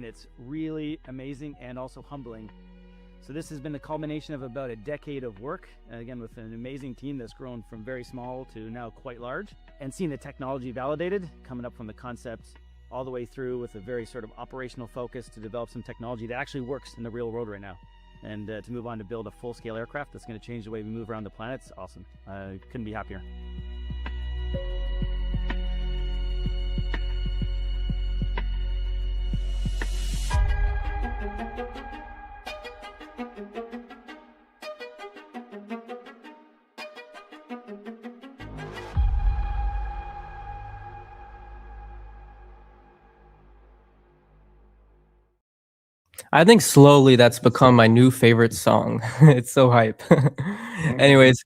and it's really amazing and also humbling. So this has been the culmination of about a decade of work, again with an amazing team that's grown from very small to now quite large, and seeing the technology validated, coming up from the concept all the way through with a very sort of operational focus to develop some technology that actually works in the real world right now. And to move on to build a full-scale aircraft that's going to change the way we move around the planet. It's awesome. Couldn't be happier. I think slowly that's become my new favorite song. It's so hype. Anyways,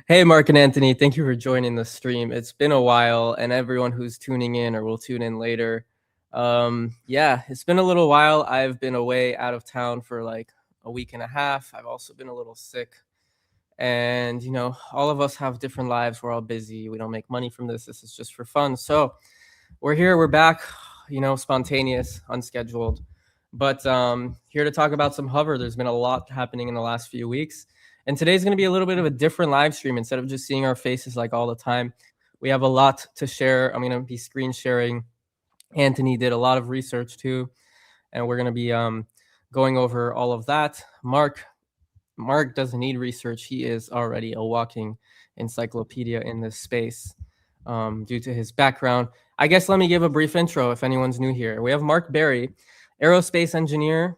hey, Mark and Anthony, thank you for joining the stream. It's been a while, and everyone who's tuning in or will tune in later. Yeah, it's been a little while. I've been away out of town for like a week and a half. I've also been a little sick. And, you know, all of us have different lives. We're all busy. We don't make money from this. This is just for fun. So we're here. We're back, you know, spontaneous, unscheduled. But here to talk about some HOVR. There's been a lot happening in the last few weeks. And today's going to be a little bit of a different live stream. Instead of just seeing our faces like all the time, we have a lot to share. I'm going to be screen sharing. Anthony did a lot of research too. And we're going to be going over all of that. Mark doesn't need research. He is already a walking encyclopedia in this space due to his background. I guess let me give a brief intro if anyone's new here. We have Mark Berry, aerospace engineer,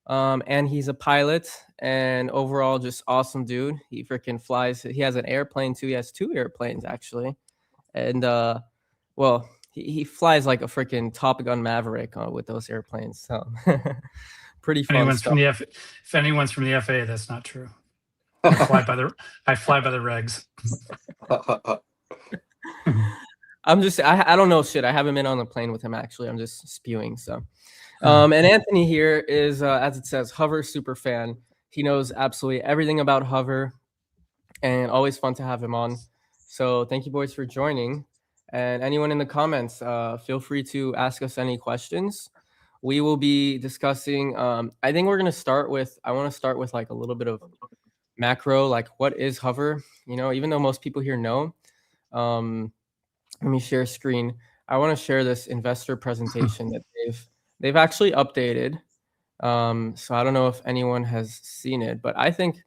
and he's a pilot and overall just awesome dude. He freaking flies. He has an airplane too. He has 2 airplanes actually. And well, he flies like a freaking Top Gun Maverick with those airplanes. So pretty fun stuff. If anyone's from the FAA, that's not true. I fly by the regs. I don't know shit. I haven't been on the plane with him actually. I'm just spewing. So and Anthony here is as it says, HOVR super fan. He knows absolutely everything about HOVR, and always fun to have him on. So thank you boys for joining. And anyone in the comments, feel free to ask us any questions. We will be discussing, I think we're going to start with, I want to start with like a little bit of macro, like what is HOVR? You know, even though most people here know, let me share screen. I want to share this investor presentation that they've actually updated. So I don't know if anyone has seen it, but I think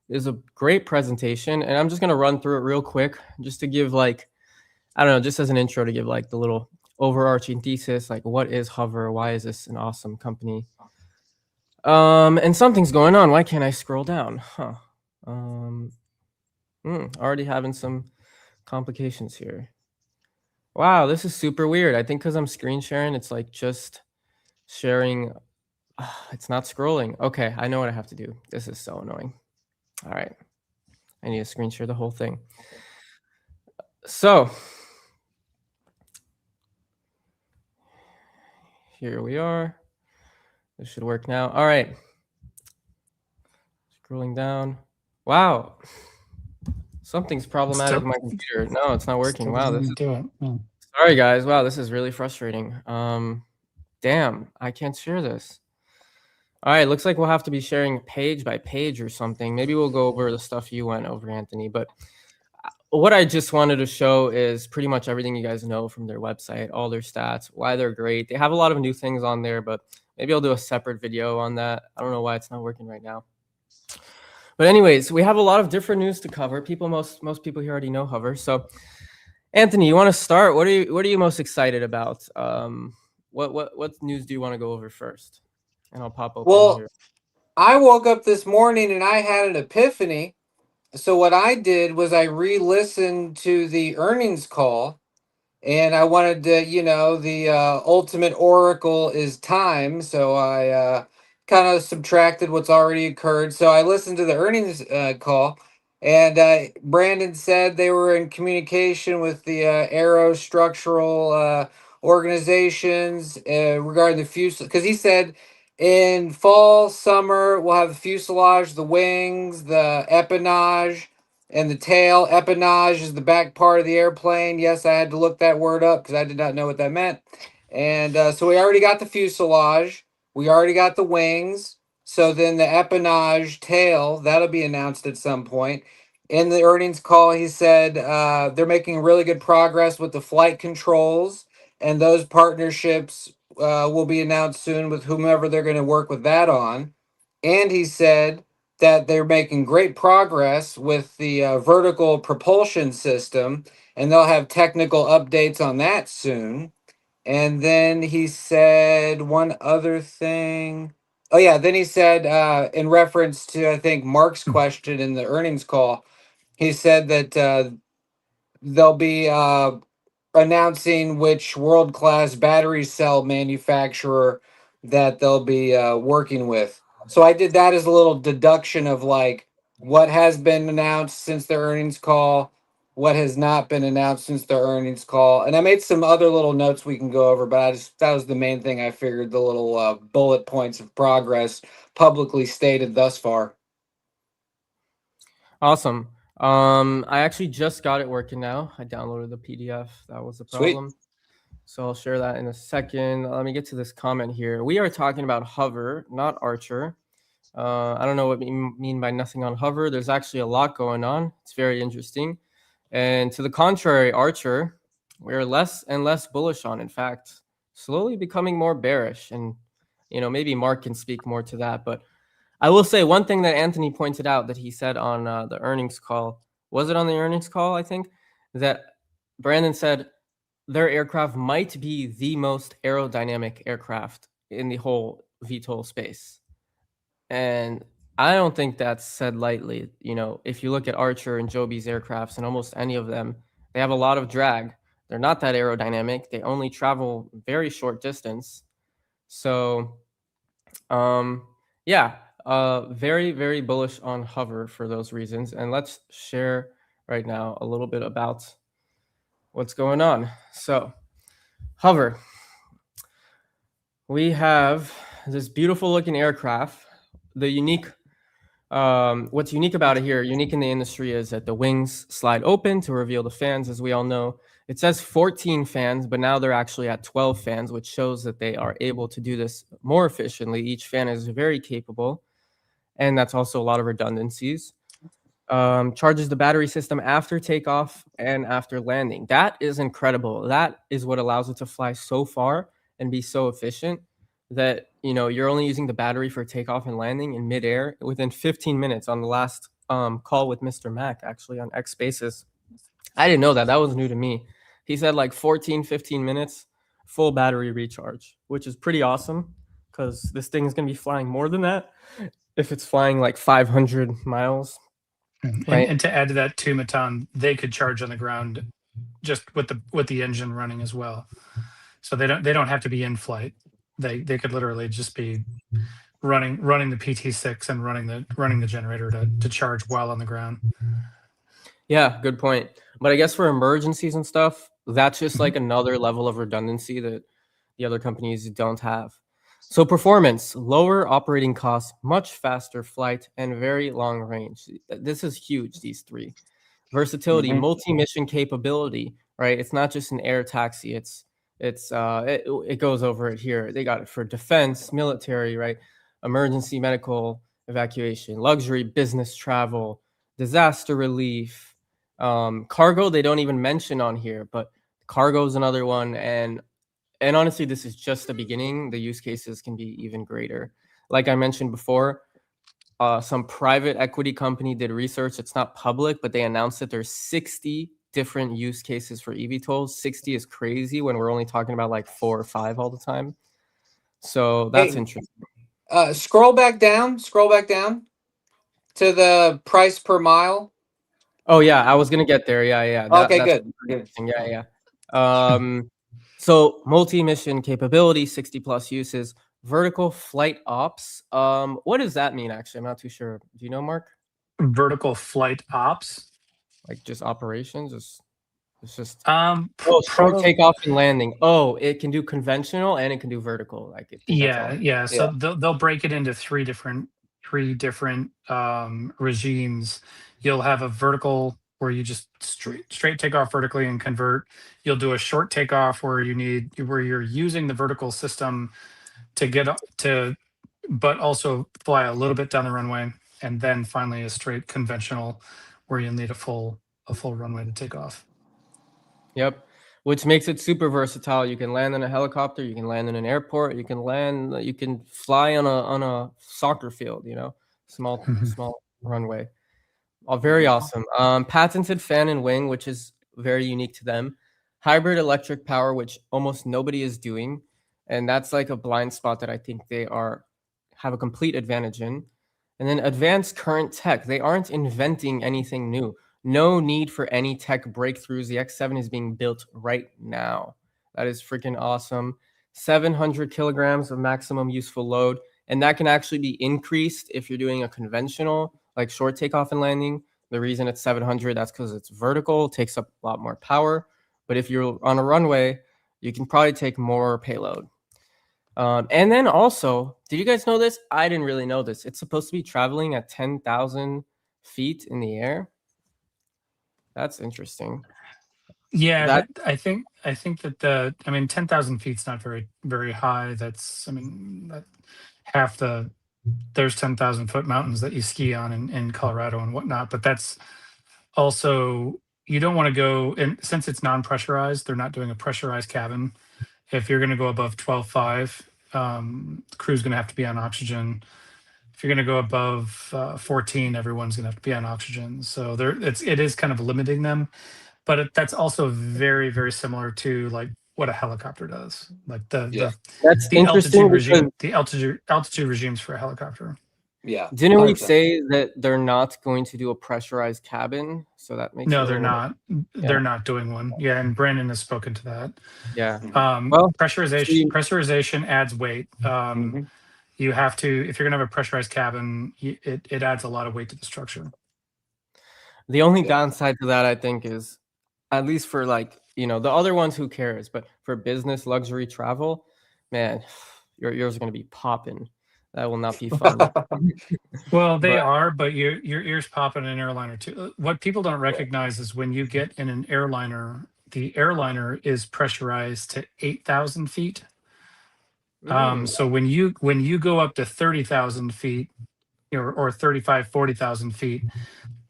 it's a great presentation, and I'm just going to run through it real quick just to give like, I don't know, just as an intro to give like the little overarching thesis, like what is HOVR? Why is this an awesome company? And something's going on. Why can't I scroll down? Already having some complications here. Wow, this is super weird. I think because I'm screen sharing, it's like just sharing. It's not scrolling. Okay, I know what I have to do. This is so annoying. All right, I need to screen share the whole thing. So here we are. This should work now. All right. Scrolling down. Wow. Something's problematic with my computer. No, it's not working. Wow. This is... Sorry, guys. Wow, this is really frustrating. Damn, I can't share this. All right, looks like we'll have to be sharing page by page or something. Maybe we'll go over the stuff you went over, Anthony. But what I just wanted to show is pretty much everything you guys know from their website, all their stats, why they're great. They have a lot of new things on there, but maybe I'll do a separate video on that. I don't know why it's not working right now. But anyways, we have a lot of different news to cover. Most people here already know HOVR. So Anthony, you want to start? What are you most excited about? What news do you want to go over first? And I'll pop open here. I woke up this morning and I had an epiphany. So what I did was I re-listened to the earnings call, and I wanted to, you know, the ultimate oracle is time. So I kind of subtracted what's already occurred. So I listened to the earnings call, and Brandon said they were in communication with the aerostructural organizations regarding the fuselage, because he said in fall, summer, we'll have the fuselage, the wings, the empennage, and the tail. Empennage is the back part of the airplane. Yes, I had to look that word up because I did not know what that meant. And so we already got the fuselage. We already got the wings. So then the empennage tail, that'll be announced at some point. In the earnings call, he said they're making really good progress with the flight controls, and those partnerships will be announced soon with whomever they're going to work with that on. And he said that they're making great progress with the vertical propulsion system, and they'll have technical updates on that soon. And then he said one other thing. Oh yeah, then he said in reference to I think Mark's question in the earnings call, he said that they'll be announcing which world-class battery cell manufacturer that they'll be working with. So I did that as a little deduction of like what has been announced since the earnings call, what has not been announced since the earnings call, and I made some other little notes we can go over. But that was the main thing I figured, the little bullet points of progress publicly stated thus far. Awesome. I actually just got it working now. I downloaded the PDF. That was the Sweet. problem. So I'll share that in a second. Let me get to this comment here. We are talking about hover, not Archer. I don't know what you mean by nothing on hover. There's actually a lot going on. It's very interesting. And to the contrary, Archer, we're less and less bullish on. In fact, slowly becoming more bearish. And, maybe Mark can speak more to that. But I will say one thing that Anthony pointed out that he said on the earnings call. Was it on the earnings call, I think? That Brandon said their aircraft might be the most aerodynamic aircraft in the whole VTOL space. And I don't think that's said lightly. If you look at Archer and Joby's aircrafts and almost any of them, they have a lot of drag. They're not that aerodynamic. They only travel very short distance. So, very, very bullish on hover for those reasons. And let's share right now a little bit about what's going on. So, hover. We have this beautiful looking aircraft. The unique, what's unique about it here, unique in the industry, is that the wings slide open to reveal the fans, as we all know. It says 14 fans, but now they're actually at 12 fans, which shows that they are able to do this more efficiently. Each fan is very capable, and that's also a lot of redundancies. Charges the battery system after takeoff and after landing. That is incredible. That is what allows it to fly so far and be so efficient that you're only using the battery for takeoff and landing in midair within 15 minutes. On the last call with Mr. Mac, actually on X Spaces, I didn't know that. That was new to me. He said like 15 minutes full battery recharge, which is pretty awesome because this thing is going to be flying more than that if it's flying like 500 miles. Right. And to add to that too, Matan, they could charge on the ground just with the engine running as well. So they don't have to be in flight. They could literally just be running the PT6 and running the generator to charge while on the ground. Yeah, good point. But I guess for emergencies and stuff, that's just like another level of redundancy that the other companies don't have. So performance, lower operating costs, much faster flight, and very long range. This is huge, these three. Versatility, multi-mission capability, right? It's not just an air taxi. It goes over it here. They got it for defense, military, right? Emergency medical evacuation, luxury business travel, disaster relief, cargo. They don't even mention on here, but cargo is another one. And honestly, this is just the beginning. The use cases can be even greater. Like I mentioned before, some private equity company did research. It's not public, but they announced that there's 60 different use cases for eVTOLs. 60 is crazy when we're only talking about like 4 or 5 all the time. So that's interesting. Scroll back down to the price per mile. Oh yeah, I was gonna get there. Yeah. Okay, good. Yeah. So multi-mission capability, 60 plus uses, vertical flight ops. What does that mean? Actually, I'm not too sure. Do you know, Mark? Vertical flight ops, like just operations. It's just short takeoff and landing. Oh, it can do conventional and it can do vertical. Like yeah. So they'll break it into three different regimes. You'll have a vertical where you just straight take off vertically and convert. You'll do a short takeoff where you're using the vertical system to get up to, but also fly a little bit down the runway, and then finally a straight conventional where you'll need a full runway to take off. Yep. Which makes it super versatile. You can land in a helicopter, you can land in an airport, you can fly on a soccer field, small runway. Oh, very awesome. Patented fan and wing, which is very unique to them. Hybrid electric power, which almost nobody is doing. And that's like a blind spot that I think they have a complete advantage in. And then advanced current tech. They aren't inventing anything new. No need for any tech breakthroughs. The X7 is being built right now. That is freaking awesome. 700 kilograms of maximum useful load. And that can actually be increased if you're doing a conventional, like short takeoff and landing. The reason it's 700, that's because it's vertical, takes up a lot more power. But if you're on a runway, you can probably take more payload. And then also, did you guys know this? I didn't really know this. It's supposed to be traveling at 10,000 feet in the air. That's interesting. Yeah, I think that 10,000 feet's not very, very high. That's, there's 10,000 foot mountains that you ski on in Colorado and whatnot, but that's also, you don't want to go, and since it's non-pressurized, they're not doing a pressurized cabin. If you're going to go above 12.5, the crew's going to have to be on oxygen. If you're going to go above 14, everyone's going to have to be on oxygen. So it is kind of limiting them, but that's also very, very similar to like what a helicopter does. Like that's the interesting altitude regimes for a helicopter. Yeah. Didn't we 100%. say that they're not going to do a pressurized cabin? So that makes No, they're not. They're not doing one. Yeah, and Brandon has spoken to that. Yeah. Well, pressurization adds weight. You have to, if you're gonna have a pressurized cabin, it adds a lot of weight to the structure. The only downside to that, I think, is at least for the other ones, who cares? But for business luxury travel, man, your ears are going to be popping. That will not be fun. Well, they are, but your ears pop in an airliner too. What people don't recognize is when you get in an airliner, the airliner is pressurized to 8,000 feet. So when you go up to 30,000 feet, or 35, 40,000 feet,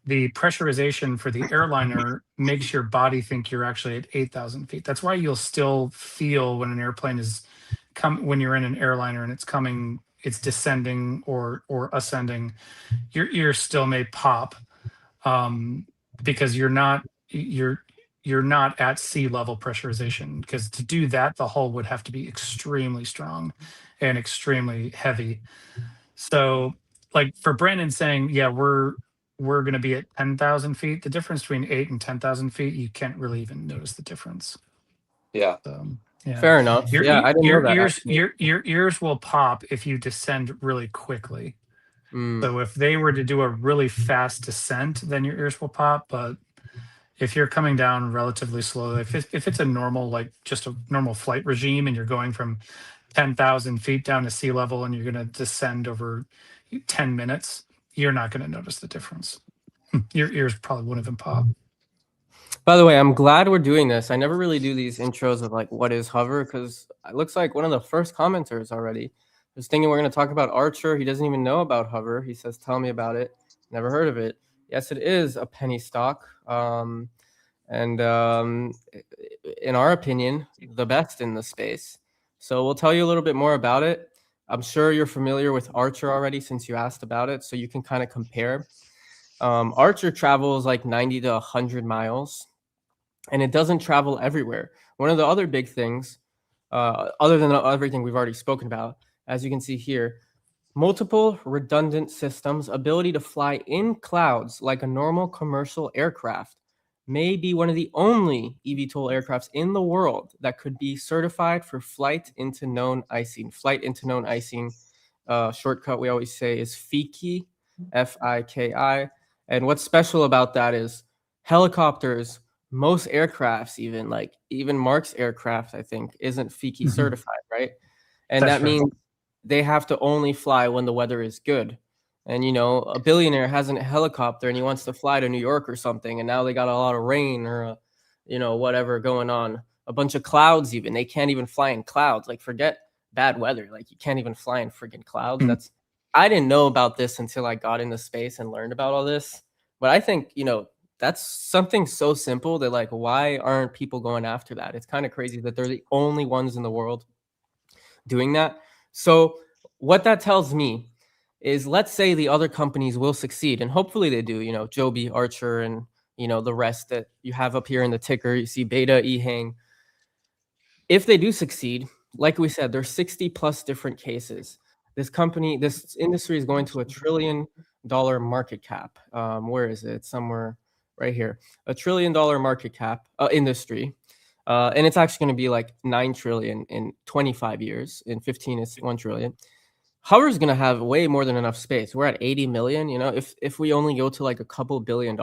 the pressurization for the airliner makes your body think you're actually at 8,000 feet. That's why you'll still feel when an airplane when you're in an airliner and it's descending or ascending, your ears still may pop, because you're not at sea level pressurization. Because to do that, the hull would have to be extremely strong and extremely heavy. So, like for Brandon saying, yeah, we're going to be at 10,000 feet. The difference between 8 and 10,000 feet, you can't really even notice the difference. Yeah. Yeah. Fair enough. I didn't know that. Your ears will pop if you descend really quickly. So if they were to do a really fast descent, then your ears will pop. But if you're coming down relatively slowly, if it's a normal, just a normal flight regime, and you're going from 10,000 feet down to sea level and you're going to descend over 10 minutes, you're not going to notice the difference. Your ears probably wouldn't even pop. By the way, I'm glad we're doing this. I never really do these intros of what is hover, because it looks like one of the first commenters already was thinking we're going to talk about Archer. He doesn't even know about hover. He says, tell me about it. Never heard of it. Yes, it is a penny stock. And in our opinion, the best in the space. So we'll tell you a little bit more about it. I'm sure you're familiar with Archer already since you asked about it, so you can kind of compare. Archer travels 90 to 100 miles, and it doesn't travel everywhere. One of the other big things, other than everything we've already spoken about, as you can see here, multiple redundant systems, ability to fly in clouds like a normal commercial aircraft, may be one of the only eVTOL aircrafts in the world that could be certified for flight into known icing. Flight into known icing, shortcut we always say is FIKI, F-I-K-I. And what's special about that is helicopters, most aircrafts, even Mark's aircraft, I think, isn't FIKI certified, right? And that means they have to only fly when the weather is good. And a billionaire has a helicopter and he wants to fly to New York or something, and now they got a lot of rain or whatever going on, a bunch of clouds. Even they can't even fly in clouds. Like, forget bad weather, like you can't even fly in freaking clouds. I didn't know about this until I got into space and learned about all this. But I think that's something so simple that, like, why aren't people going after that? It's kind of crazy that they're the only ones in the world doing that. So what that tells me is, let's say the other companies will succeed, and hopefully they do. Joby, Archer, and the rest that you have up here in the ticker. You see Beta, Ehang. If they do succeed, like we said, there's 60 plus different cases. This industry is going to $1 trillion market cap. Where is it? Somewhere right here. $1 trillion market cap industry. And it's actually going to be like 9 trillion in 25 years. In 15, it's 1 trillion. HOVR is going to have way more than enough space. We're at 80 million. If we only go to like a couple $1 billion,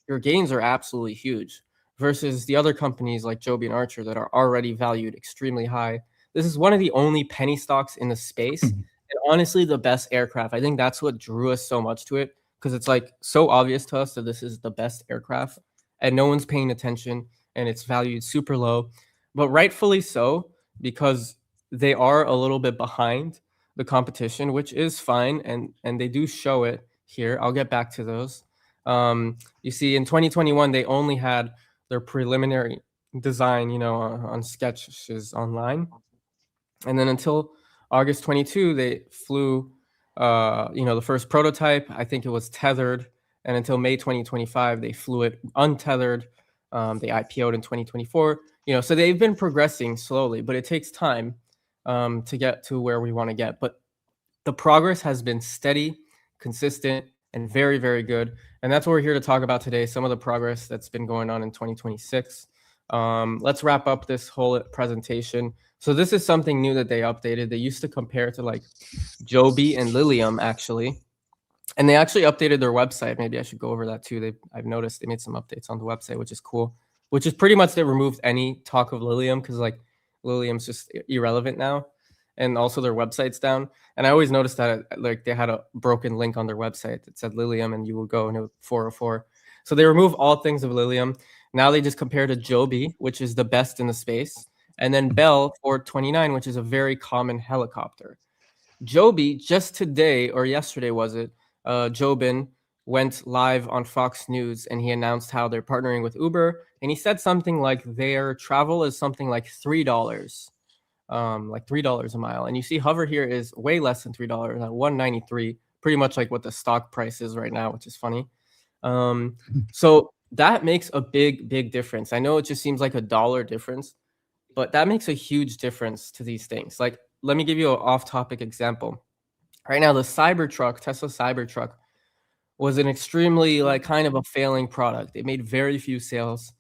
your gains are absolutely huge versus the other companies like Joby and Archer that are already valued extremely high. This is one of the only penny stocks in the space. And honestly, the best aircraft. I think that's what drew us so much to it, because it's like so obvious to us that this is the best aircraft and no one's paying attention, and it's valued super low, but rightfully so, because they are a little bit behind the competition, which is fine. And they do show it here. I'll get back to those. You see, in 2021, they only had their preliminary design, on sketches online. And then until August 22, they flew, the first prototype. I think it was tethered. And until May 2025, they flew it untethered. They IPO'd in 2024. So they've been progressing slowly, but it takes time to get to where we want to get. But the progress has been steady, consistent, and very, very good. And that's what we're here to talk about today, some of the progress that's been going on in 2026. Let's wrap up this whole presentation. So this is something new that they updated. They used to compare to like Joby and Lilium, actually. And they actually updated their website. Maybe I should go over that too. I've noticed they made some updates on the website, which is cool. Which is pretty much they removed any talk of Lilium, because like Lilium's just irrelevant now. And also their website's down. And I always noticed that like they had a broken link on their website that said Lilium, and you will go and it was 404. So they remove all things of Lilium. Now they just compare to Joby, which is the best in the space, and then Bell 429, which is a very common helicopter. Joby, just today or yesterday was it, Jobin went live on Fox News and he announced how they're partnering with Uber, and he said something like their travel is something like $3. Like $3 a mile. And you see HOVR here is way less than $3 at $1.93, pretty much like what the stock price is right now, which is funny. So that makes a big difference. I know it just seems like $1 difference, but that makes a huge difference to these things. Like, let me give you an off-topic example. Right now, the Cybertruck, Tesla Cybertruck, was an extremely like kind of a failing product. It made very few sales.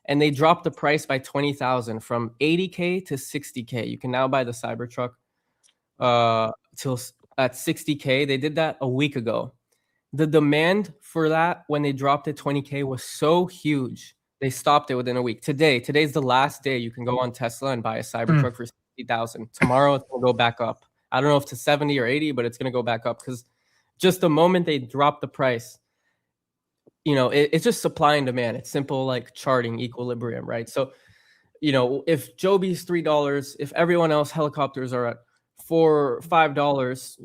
And they dropped the price by 20,000 from 80K to 60K. You can now buy the Cybertruck till at 60K. They did that a week ago. The demand for that when they dropped it 20K was so huge. They stopped it within a week. Today's the last day you can go on Tesla and buy a Cybertruck for 60,000. Tomorrow it's gonna go back up. I don't know if to 70 or 80, but it's gonna go back up because just the moment they drop the price, it's just supply and demand. It's simple, like charting equilibrium, right? So, if Joby's $3, if everyone else helicopters are at $4 or $5,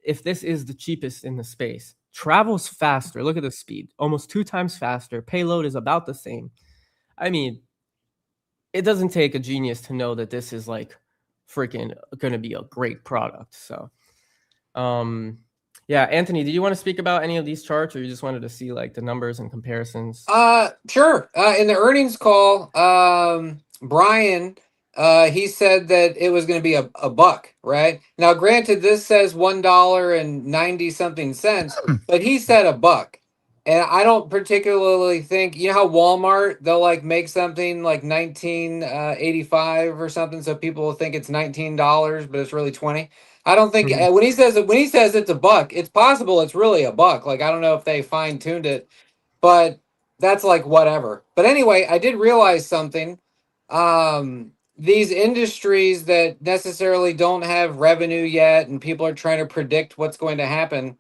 if this is the cheapest in the space, travels faster. Look at the speed, almost 2 times faster. Payload is about the same. I mean, it doesn't take a genius to know that this is like freaking going to be a great product. So, yeah, Anthony, did you want to speak about any of these charts, or you just wanted to see like the numbers and comparisons? Sure. In the earnings call, Brian, he said that it was going to be a buck, right? Now, granted, this says $1.90 something cents, but he said a buck. And I don't particularly think, how Walmart, they'll like make something like 1985 or something, so people will think it's $19, but it's really 20. I don't think when he says it's a buck, it's possible it's really a buck. Like, I don't know if they fine tuned it, but that's like whatever. But anyway, I did realize something. These industries that necessarily don't have revenue yet, and people are trying to predict what's going to happen.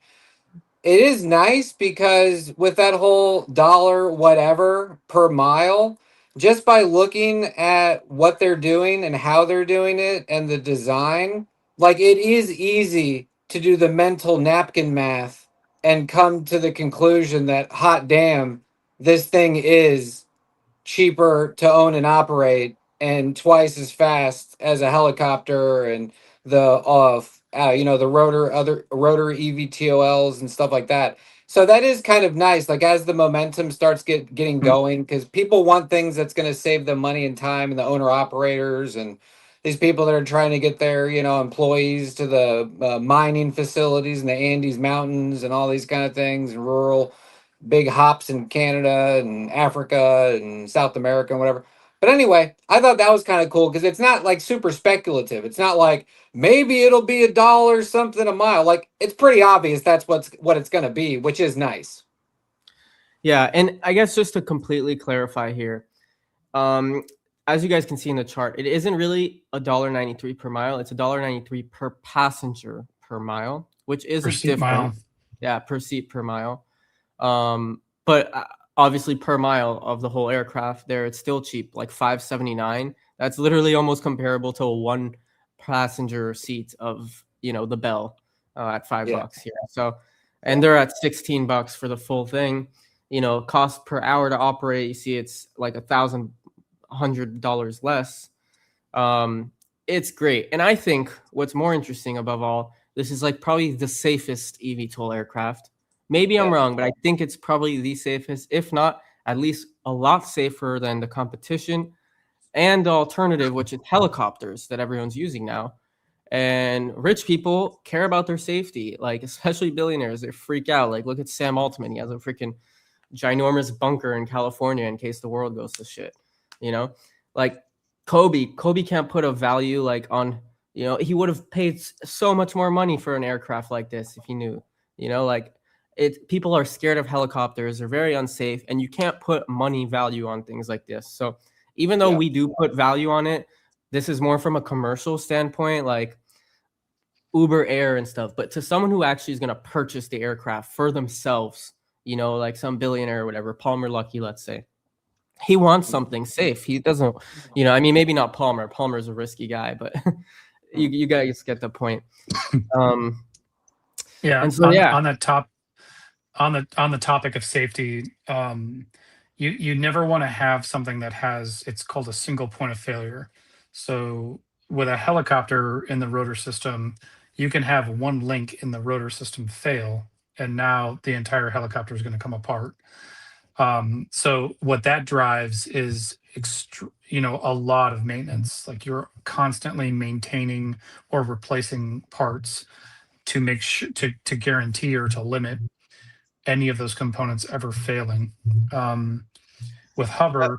it is nice because with that whole dollar whatever per mile, just by looking at what they're doing and how they're doing it and the design, like it is easy to do the mental napkin math and come to the conclusion that hot damn, this thing is cheaper to own and operate and twice as fast as a helicopter and the the rotor EVTOLs and stuff like that. So that is kind of nice. Like as the momentum starts getting going, because people want things that's going to save them money and time, and the owner operators and these people that are trying to get their employees to the mining facilities in the Andes Mountains and all these kind of things, and rural big hops in Canada and Africa and South America and whatever. But anyway, I thought that was kind of cool because it's not like super speculative. It's not like maybe it'll be $1 something a mile. Like it's pretty obvious that's what it's going to be, which is nice. Yeah, and I guess just to completely clarify here, as you guys can see in the chart, it isn't really $1.93 per mile. It's $1.93 per passenger per mile, which is Per a seat difference. mile. Yeah, per seat per mile. But obviously per mile of the whole aircraft there, it's still cheap, like $5.79. That's literally almost comparable to a one passenger seat of the Bell at $5 here. So, and they're at $16 for the full thing. Cost per hour to operate, you see it's like $1,100 less. It's great. And I think what's more interesting above all, this is like probably the safest eVTOL aircraft. Maybe I'm wrong, but I think it's probably the safest, if not at least a lot safer than the competition and the alternative, which is helicopters that everyone's using now. And rich people care about their safety, like especially billionaires. They freak out. Like look at Sam Altman. He has a freaking ginormous bunker in California in case the world goes to shit. Like Kobe can't put a value like on, he would have paid so much more money for an aircraft like this if he knew, like people are scared of helicopters. They're very unsafe, and you can't put money value on things like this. So even though we do put value on it, this is more from a commercial standpoint, like Uber Air and stuff. But to someone who actually is going to purchase the aircraft for themselves, like some billionaire or whatever, Palmer Luckey, let's say, he wants something safe. He doesn't, I mean, maybe not Palmer. Palmer's a risky guy, but you guys get the point. Yeah. And so, on the topic of safety, you never want to have something that has, it's called a single point of failure. So with a helicopter in the rotor system, you can have one link in the rotor system fail, and now the entire helicopter is going to come apart. So what that drives is a lot of maintenance. Like you're constantly maintaining or replacing parts to make sure to guarantee or to limit any of those components ever failing. With HOVR,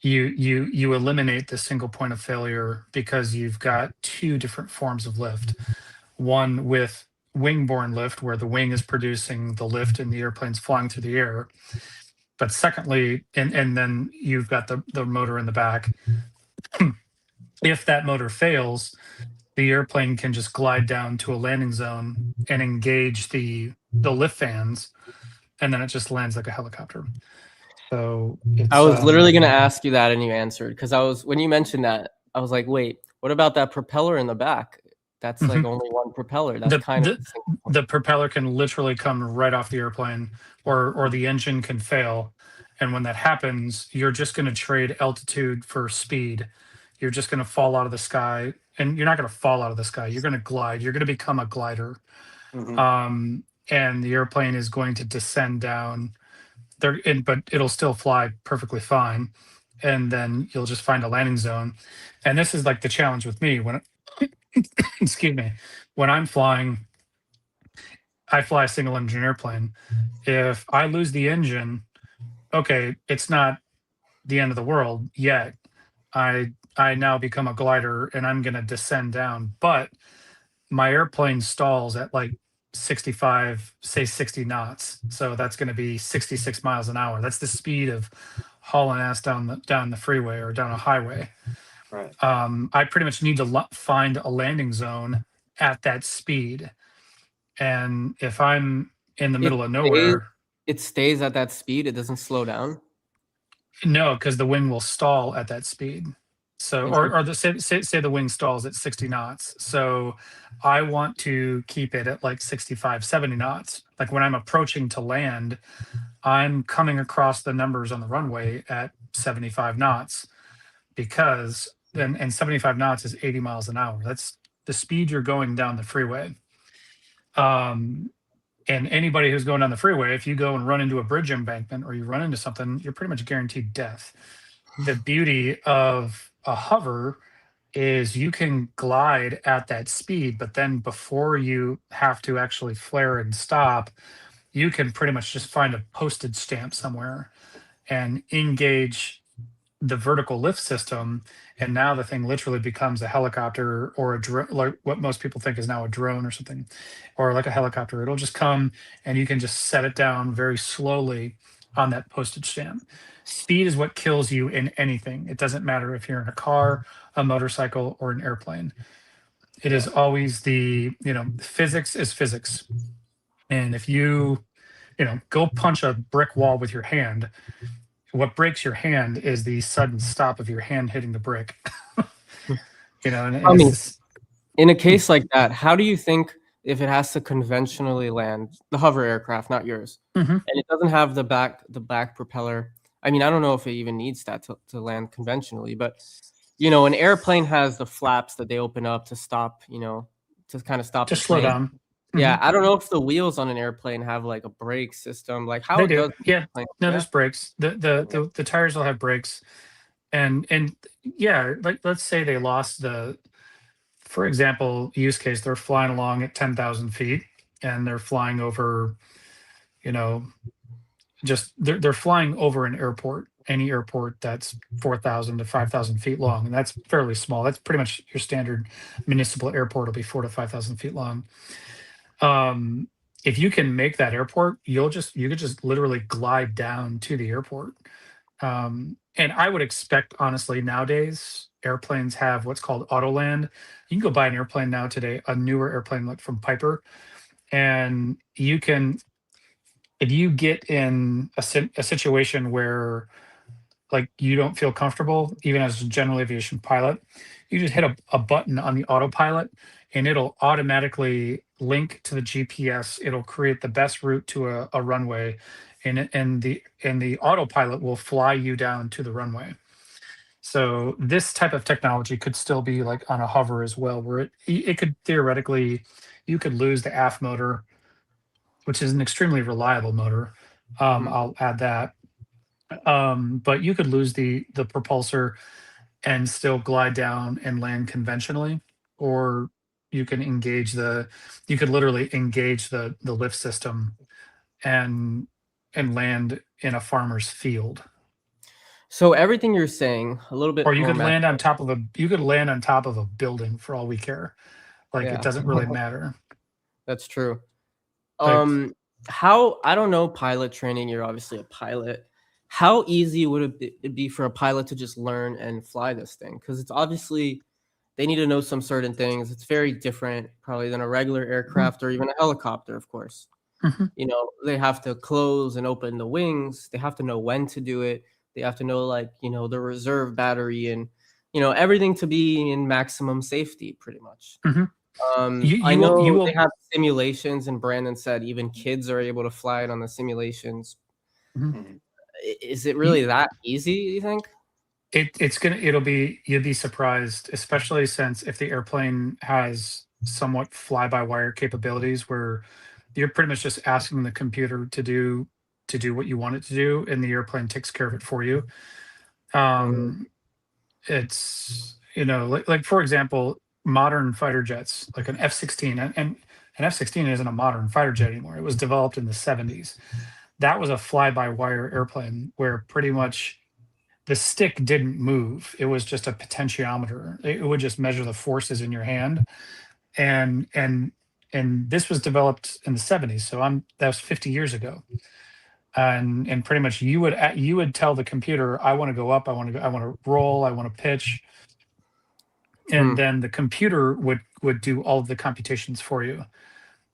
you eliminate the single point of failure because you've got two different forms of lift. One with wing-borne lift, where the wing is producing the lift and the airplane's flying through the air. But secondly, and then you've got the motor in the back. If that motor fails, the airplane can just glide down to a landing zone and engage the lift fans, and then it just lands like a helicopter. So I was literally going to ask you that, and you answered, because when you mentioned that, I was like, wait, what about that propeller in the back? That's like only one propeller. That's the propeller can literally come right off the airplane, or the engine can fail. And when that happens, you're just going to trade altitude for speed. You're just going to fall out of the sky, and you're not going to fall out of the sky. You're going to glide. You're going to become a glider. And the airplane is going to descend down there, but it'll still fly perfectly fine. And then you'll just find a landing zone. And this is like the challenge with me when excuse me, when I'm flying, I fly a single engine airplane. If I lose the engine, okay, it's not the end of the world yet. I now become a glider and I'm going to descend down, but my airplane stalls at like 65, say 60 knots. So that's going to be 66 miles an hour. That's the speed of hauling ass down the freeway or down a highway. Right. I pretty much need to find a landing zone at that speed. And if I'm in the It middle of stays, nowhere. it stays at that speed. It doesn't slow down. No, because the wing will stall at that speed. So, or say the wing stalls at 60 knots. So I want to keep it at like 65, 70 knots. Like when I'm approaching to land, I'm coming across the numbers on the runway at 75 knots because then, and 75 knots is 80 miles an hour. That's the speed you're going down the freeway. And anybody who's going down the freeway, if you go and run into a bridge embankment or you run into something, you're pretty much guaranteed death. The beauty of a hover is you can glide at that speed, but then before you have to actually flare and stop, you can pretty much just find a postage stamp somewhere and engage the vertical lift system, and now the thing literally becomes a helicopter or a drone, like what most people think is now a drone or something, or like a helicopter. It'll just come and you can just set it down very slowly on that postage stamp. Speed is what kills you in anything. It doesn't matter if you're in a car, a motorcycle, or an airplane. It is always physics is physics. And if you go punch a brick wall with your hand, what breaks your hand is the sudden stop of your hand hitting the brick. And I mean, it's just, in a case like that, how do you think if it has to conventionally land the hover aircraft, not yours, Mhm. and it doesn't have the back propeller? I mean, I don't know if it even needs that to land conventionally, but an airplane has the flaps that they open up to stop, to kind of stop the just slow plane. down. Yeah, Mhm. I don't know if the wheels on an airplane have like a brake system. Like how They do. does Yeah. plane? No, Yeah. there's brakes. The tires will have brakes. And yeah, like let's say they lost for example, use case, they're flying along at 10,000 feet and they're flying over, just they're flying over an airport, any airport that's 4,000 to 5,000 feet long, and that's fairly small. That's pretty much your standard municipal airport will be 4 to 5,000 feet long. If you can make that airport, you could just literally glide down to the airport. And I would expect, honestly, nowadays airplanes have what's called auto land. You can go buy an airplane now today, a newer airplane like from Piper, and you can, if you get in a situation where like you don't feel comfortable, even as a general aviation pilot, you just hit a button on the autopilot and it'll automatically link to the GPS. It'll create the best route to a runway, and the autopilot will fly you down to the runway. So this type of technology could still be like on a hover as well, where it could theoretically, you could lose the aft motor, which is an extremely reliable motor. Mhm. I'll add that. But you could lose the propulsor and still glide down and land conventionally, or you can you could literally engage the lift system and land in a farmer's field, So everything you're saying, a little or bit you more could math. land on top of a building for all we care. Like it Yeah, doesn't really matter. that's true. Like How I don't know pilot training. You're obviously a pilot. How easy would it be for a pilot to just learn and fly this thing? Because it's obviously they need to know some certain things. It's very different, probably than a regular aircraft or even a helicopter, of course. Mhm. They have to close and open the wings. They have to know when to do it. They have to know like, the reserve battery and, everything to be in maximum safety pretty much. Mhm. I You know they will. have simulations and Brandon said even kids are able to fly it on the simulations. Mhm. Is it You- really that easy, you think? you'll be surprised, especially since if the airplane has somewhat fly-by-wire capabilities where you're pretty much just asking the computer to do what you want it to do, and the airplane takes care of it for you. Mm, It's like for example, modern fighter jets like an F-16, and an F-16 isn't a modern fighter jet anymore. It was developed in the 70s. That was a fly-by-wire airplane where pretty much the stick didn't move. It was just a potentiometer. It would just measure the forces in your hand. And this was developed in the 70s. So that was 50 years ago. And pretty much you would tell the computer, I want to go up, I want to roll, I want to pitch. hmm. And then the computer would do all of the computations for you.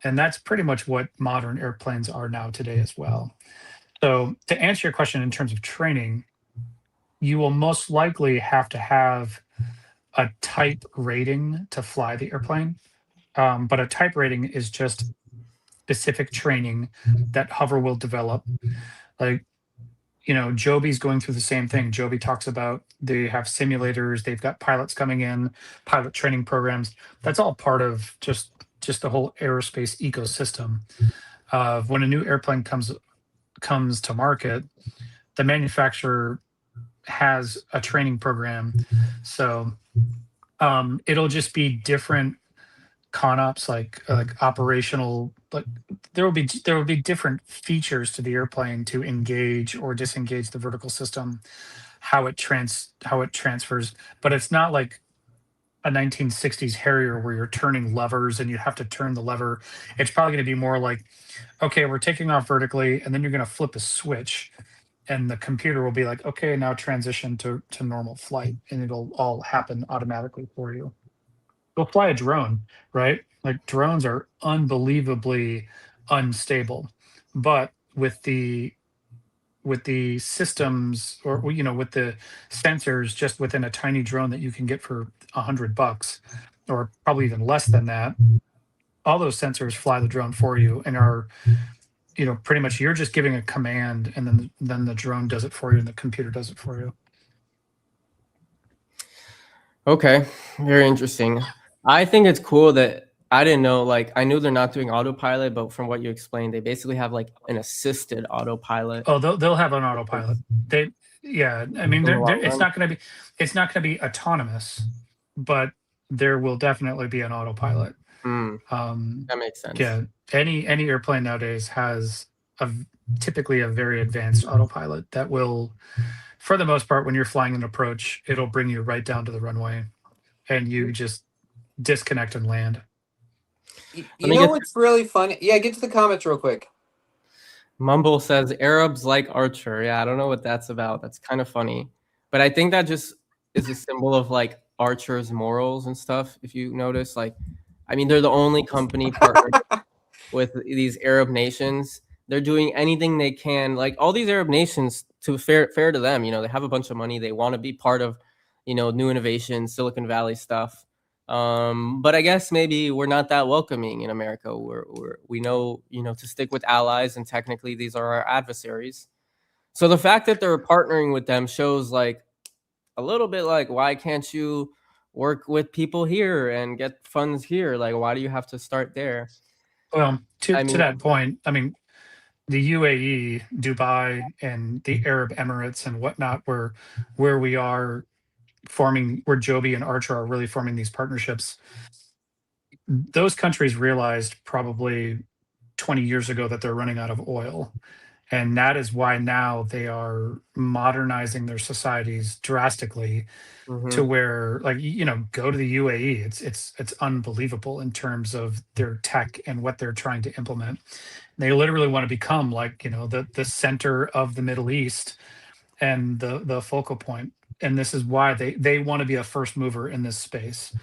And that's pretty much what modern airplanes are now today as well. So to answer your question in terms of training, you will most likely have to have a type rating to fly the airplane. But a type rating is just specific training that Hover will develop. Like, Joby's going through the same thing. Joby talks about they have simulators, they've got pilots coming in, pilot training programs. That's all part of just the whole aerospace ecosystem. When a new airplane comes to market, the manufacturer has a training program. So it'll just be different ConOps, like operational, like there will be different features to the airplane to engage or disengage the vertical system, how it transfers. But it's not like a 1960s Harrier where you're turning levers and you have to turn the lever. It's probably going to be more like, okay, we're taking off vertically, and then you're going to flip a switch, and the computer will be like, okay, now transition to normal flight, and it'll all happen automatically for you. Go fly a drone, right? Like drones are unbelievably unstable, but with the systems, or with the sensors just within a tiny drone that you can get for $100, or probably even less than that, all those sensors fly the drone for you and are, pretty much you're just giving a command, and then the drone does it for you and the computer does it for you. Okay, very interesting. I think it's cool that I didn't know, like, I knew they're not doing autopilot, but from what you explained, they basically have like an assisted autopilot. Oh, they'll have an autopilot. I mean, In the long it's run. not going to be autonomous, but there will definitely be an autopilot. That makes sense. Yeah, any airplane nowadays has typically a very advanced autopilot that will, for the most part, when you're flying an approach, it'll bring you right down to the runway, and you just disconnect and land. You know what's really funny? Yeah, get to the comments real quick. Mumble says Arabs like Archer. Yeah, I don't know what that's about. That's kind of funny. But I think that just is a symbol of like Archer's morals and stuff. If you notice, like, I mean, they're the only company partnered with these Arab nations. They're doing anything they can. Like all these Arab nations, to fair to them, they have a bunch of money. They want to be part of, new innovation, Silicon Valley stuff. But I guess maybe we're not that welcoming in America. We know, to stick with allies, and technically these are our adversaries. So the fact that they're partnering with them shows like a little bit like, why can't you work with people here and get funds here? Like, why do you have to start there? Well, to that point, I mean, the UAE, Dubai, and the Arab Emirates and whatnot, where we are forming, where Joby and Archer are really forming these partnerships, those countries realized probably 20 years ago that they're running out of oil. And that is why now they are modernizing their societies drastically to where, like, go to the UAE. It's unbelievable in terms of their tech and what they're trying to implement. They literally want to become like, the center of the Middle East and the focal point. And this is why they want to be a first mover in this space.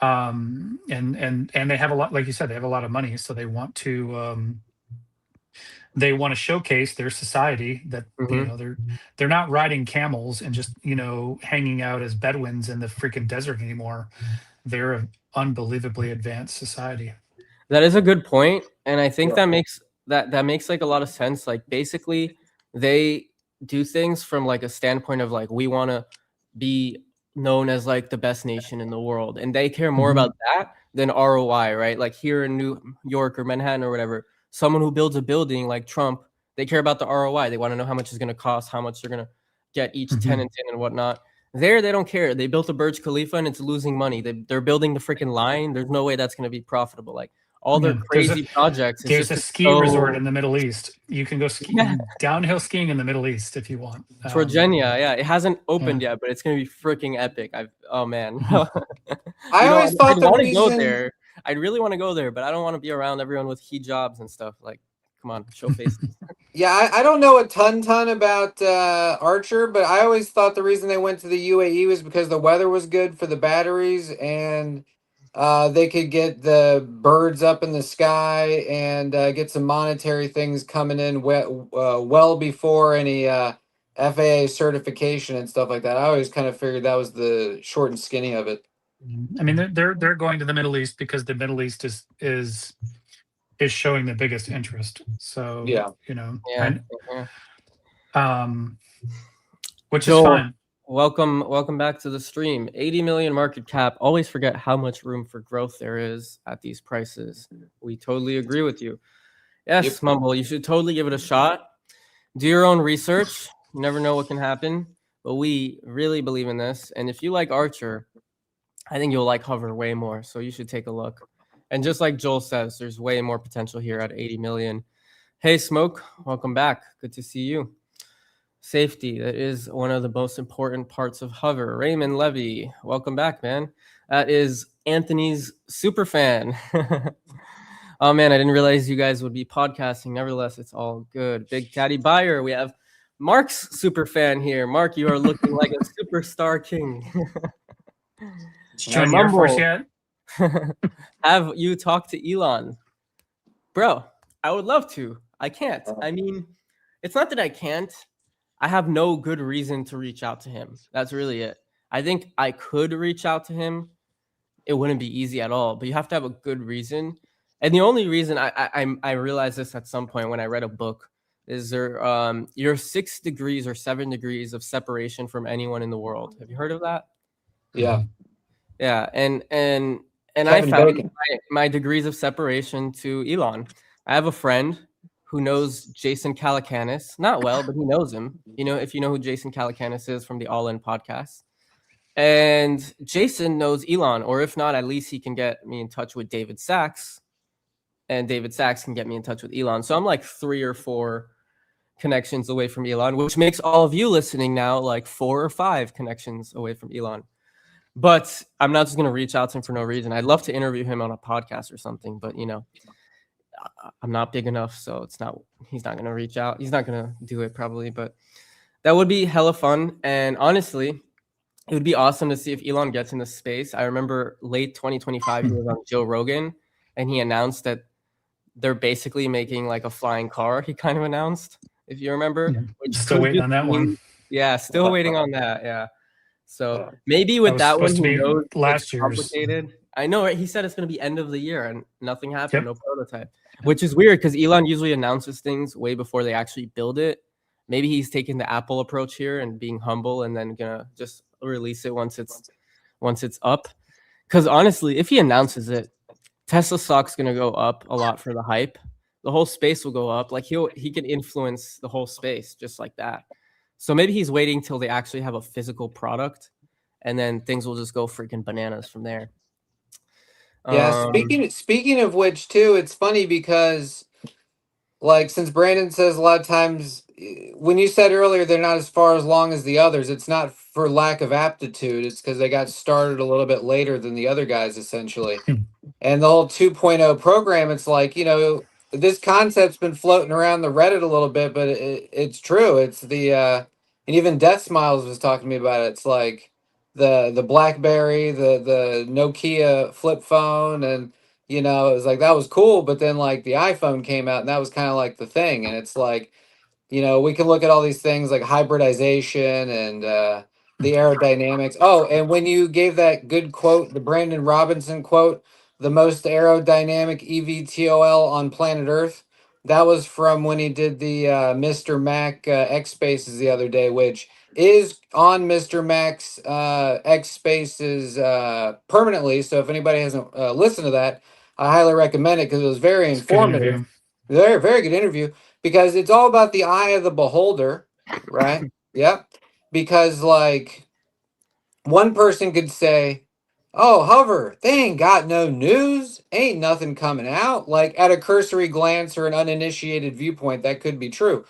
And they have a lot, like you said, they have a lot of money, so they want to showcase their society that they're not riding camels and just hanging out as Bedouins in the freaking desert anymore. They're an unbelievably advanced society. That is a good point, and I think that makes like a lot of sense. Like basically, they do things from like a standpoint of like, we want to be known as like the best nation in the world, and they care more about that than ROI, right? Like here in New York or Manhattan or whatever, someone who builds a building like Trump, they care about the ROI. They want to know how much it's going to cost, how much they're going to get each tenant in and whatnot. There, they don't care. They built a Burj Khalifa and it's losing money. They're building the freaking line. There's no way that's going to be profitable. Like all their crazy projects. There's a ski resort in the Middle East. You can go downhill skiing in the Middle East if you want. Virginia, yeah, it hasn't opened yet, but it's gonna be freaking epic. Oh man, I always thought the reason go there. I really want to go there, but I don't want to be around everyone with hijabs and stuff. Like, come on, show faces. Yeah, I don't know a ton about Archer, but I always thought the reason they went to the UAE was because the weather was good for the batteries, and they could get the birds up in the sky and get some monetary things coming in well before any FAA certification and stuff like that. I always kind of figured that was the short and skinny of it. I mean, they're going to the Middle East because the Middle East is showing the biggest interest. So Yeah. you know, Yeah. which Joel, is fine. welcome back to the stream. 80 million market cap. Always forget how much room for growth there is at these prices. We totally agree with you. Yes, Yep. Mumble, you should totally give it a shot. Do your own research. You never know what can happen, but we really believe in this. And if you like Archer, I think you'll like HOVR way more. So you should take a look. And just like Joel says, there's way more potential here at 80 million. Hey, Smoke, welcome back. Good to see you. Safety, that is one of the most important parts of HOVR. Raymond Levy, welcome back, man. That is Anthony's super fan. Oh man, I didn't realize you guys would be podcasting. Nevertheless, it's all good. Big Daddy Buyer, we have Mark's super fan here. Mark, you are looking like a superstar king. Did you join the Air Force yet? Have you talked to Elon? Bro, I would love to. I can't. I mean, it's not that I can't. I have no good reason to reach out to him. That's really it. I think I could reach out to him. It wouldn't be easy at all, but you have to have a good reason. And the only reason I realized this at some point when I read a book is you're 6 degrees or 7 degrees of separation from anyone in the world. Have you heard of that? Yeah. Yeah, and I Kevin found Bacon. my degrees of separation to Elon. I have a friend who knows Jason Calacanis, not well, but he knows him. You know, if you know who Jason Calacanis is from the All In podcast. And Jason knows Elon, or if not, at least he can get me in touch with David Sachs, and David Sachs can get me in touch with Elon. So I'm like 3 or 4 connections away from Elon, which makes all of you listening now like 4 or 5 connections away from Elon. But I'm not just going to reach out to him for no reason. I'd love to interview him on a podcast or something, but you know, I'm not big enough, so he's not going to reach out. He's not going to do it probably, but that would be hella fun. And honestly, it would be awesome to see if Elon gets into space. I remember late 2025, he was on Joe Rogan and he announced that they're basically making like a flying car. He kind of announced, if you remember. Yeah. Still waiting on that one. Yeah, still waiting on that. Yeah. So maybe with that one, he knows last it's complicated. I know, right? He said it's going to be end of the year and nothing happened, no prototype, which is weird because Elon usually announces things way before they actually build it. Maybe he's taking the Apple approach here and being humble and then gonna just release it once it's up. Because honestly, if he announces it, Tesla stock's gonna go up a lot for the hype. The whole space will go up. Like he can influence the whole space just like that. So maybe he's waiting till they actually have a physical product, and then things will just go freaking bananas from there. Yeah. Speaking of which, too, it's funny because, like, since Brandon says a lot of times when you said earlier they're not as far along as the others, it's not for lack of aptitude. It's because they got started a little bit later than the other guys, essentially. And the whole 2.0 program, it's like, you know, this concept's been floating around the Reddit a little bit, but it's true. It's the and even Death Smiles was talking to me about it. It's like the BlackBerry, the Nokia flip phone, and you know, it was like that was cool, but then like the iPhone came out and that was kind of like the thing. And it's like, you know, we can look at all these things like hybridization and the aerodynamics. Oh, and when you gave that good quote, the Brandon Robinson quote, the most aerodynamic eVTOL on planet Earth, that was from when he did the Mr. Mac X Spaces the other day, which is on Mr. Mac's X Spaces permanently. So if anybody hasn't listened to that, I highly recommend it because it was very informative. Very, very good interview because it's all about the eye of the beholder, right? Yep. Because like one person could say, "Oh, HOVR, they ain't got no news, ain't nothing coming out." Like at a cursory glance or an uninitiated viewpoint, that could be true.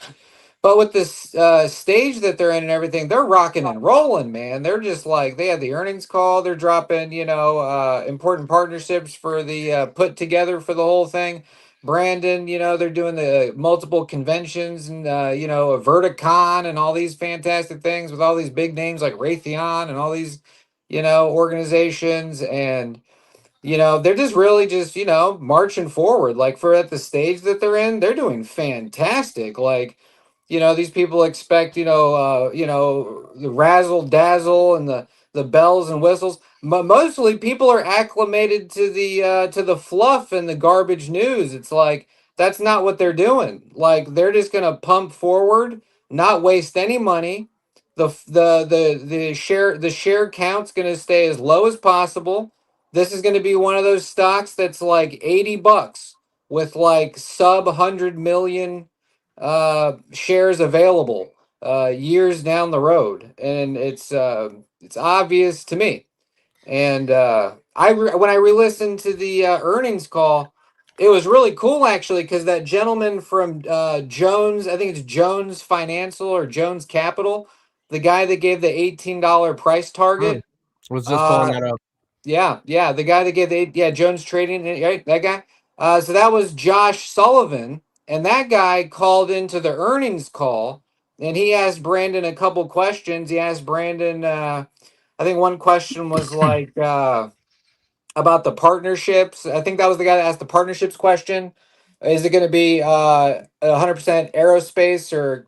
But with this stage that they're in and everything, they're rocking and rolling, man. They're just like they had the earnings call. They're dropping, you know, important partnerships for the put together for the whole thing. Brandon, you know, they're doing the multiple conventions and you know, a Verticon and all these fantastic things with all these big names like Raytheon and all these, you know, organizations. And they're just really just, marching forward. Like for at the stage that they're in, they're doing fantastic. Like, these people expect, the razzle dazzle and the bells and whistles. Mostly people are acclimated to the fluff and the garbage news. It's like that's not what they're doing. Like they're just gonna pump forward, not waste any money. The share count's gonna stay as low as possible. This is going to be one of those stocks that's like $80 with like sub 100 million shares available years down the road, and it's obvious to me. And when I re-listened to the earnings call, it was really cool actually because that gentleman from Jones, I think it's Jones Financial or Jones Capital, the guy that gave the $18 price Hmm. target. Was just pulling Uh, that up. yeah, the guy that gave Jones Trading, right? That guy. So that was Josh Sullivan, and that guy called into the earnings call, and he asked Brandon a couple questions. He asked Brandon, I think one question was like about the partnerships. I think that was the guy that asked the partnerships question. Is it going to be 100% aerospace or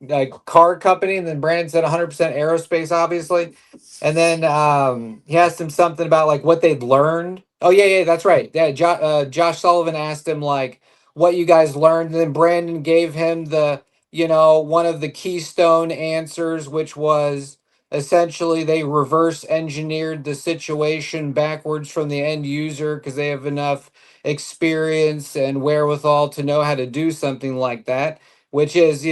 like car company? And then Brandon said 100% aerospace, obviously. And then he asked him something about like what they'd learned. Oh yeah, that's right. Yeah, Josh Sullivan asked him like what you guys learned, and then Brandon gave him the one of the keystone answers, which was essentially they reverse engineered the situation backwards from the end user because they have enough experience and wherewithal to know how to do something like that, which is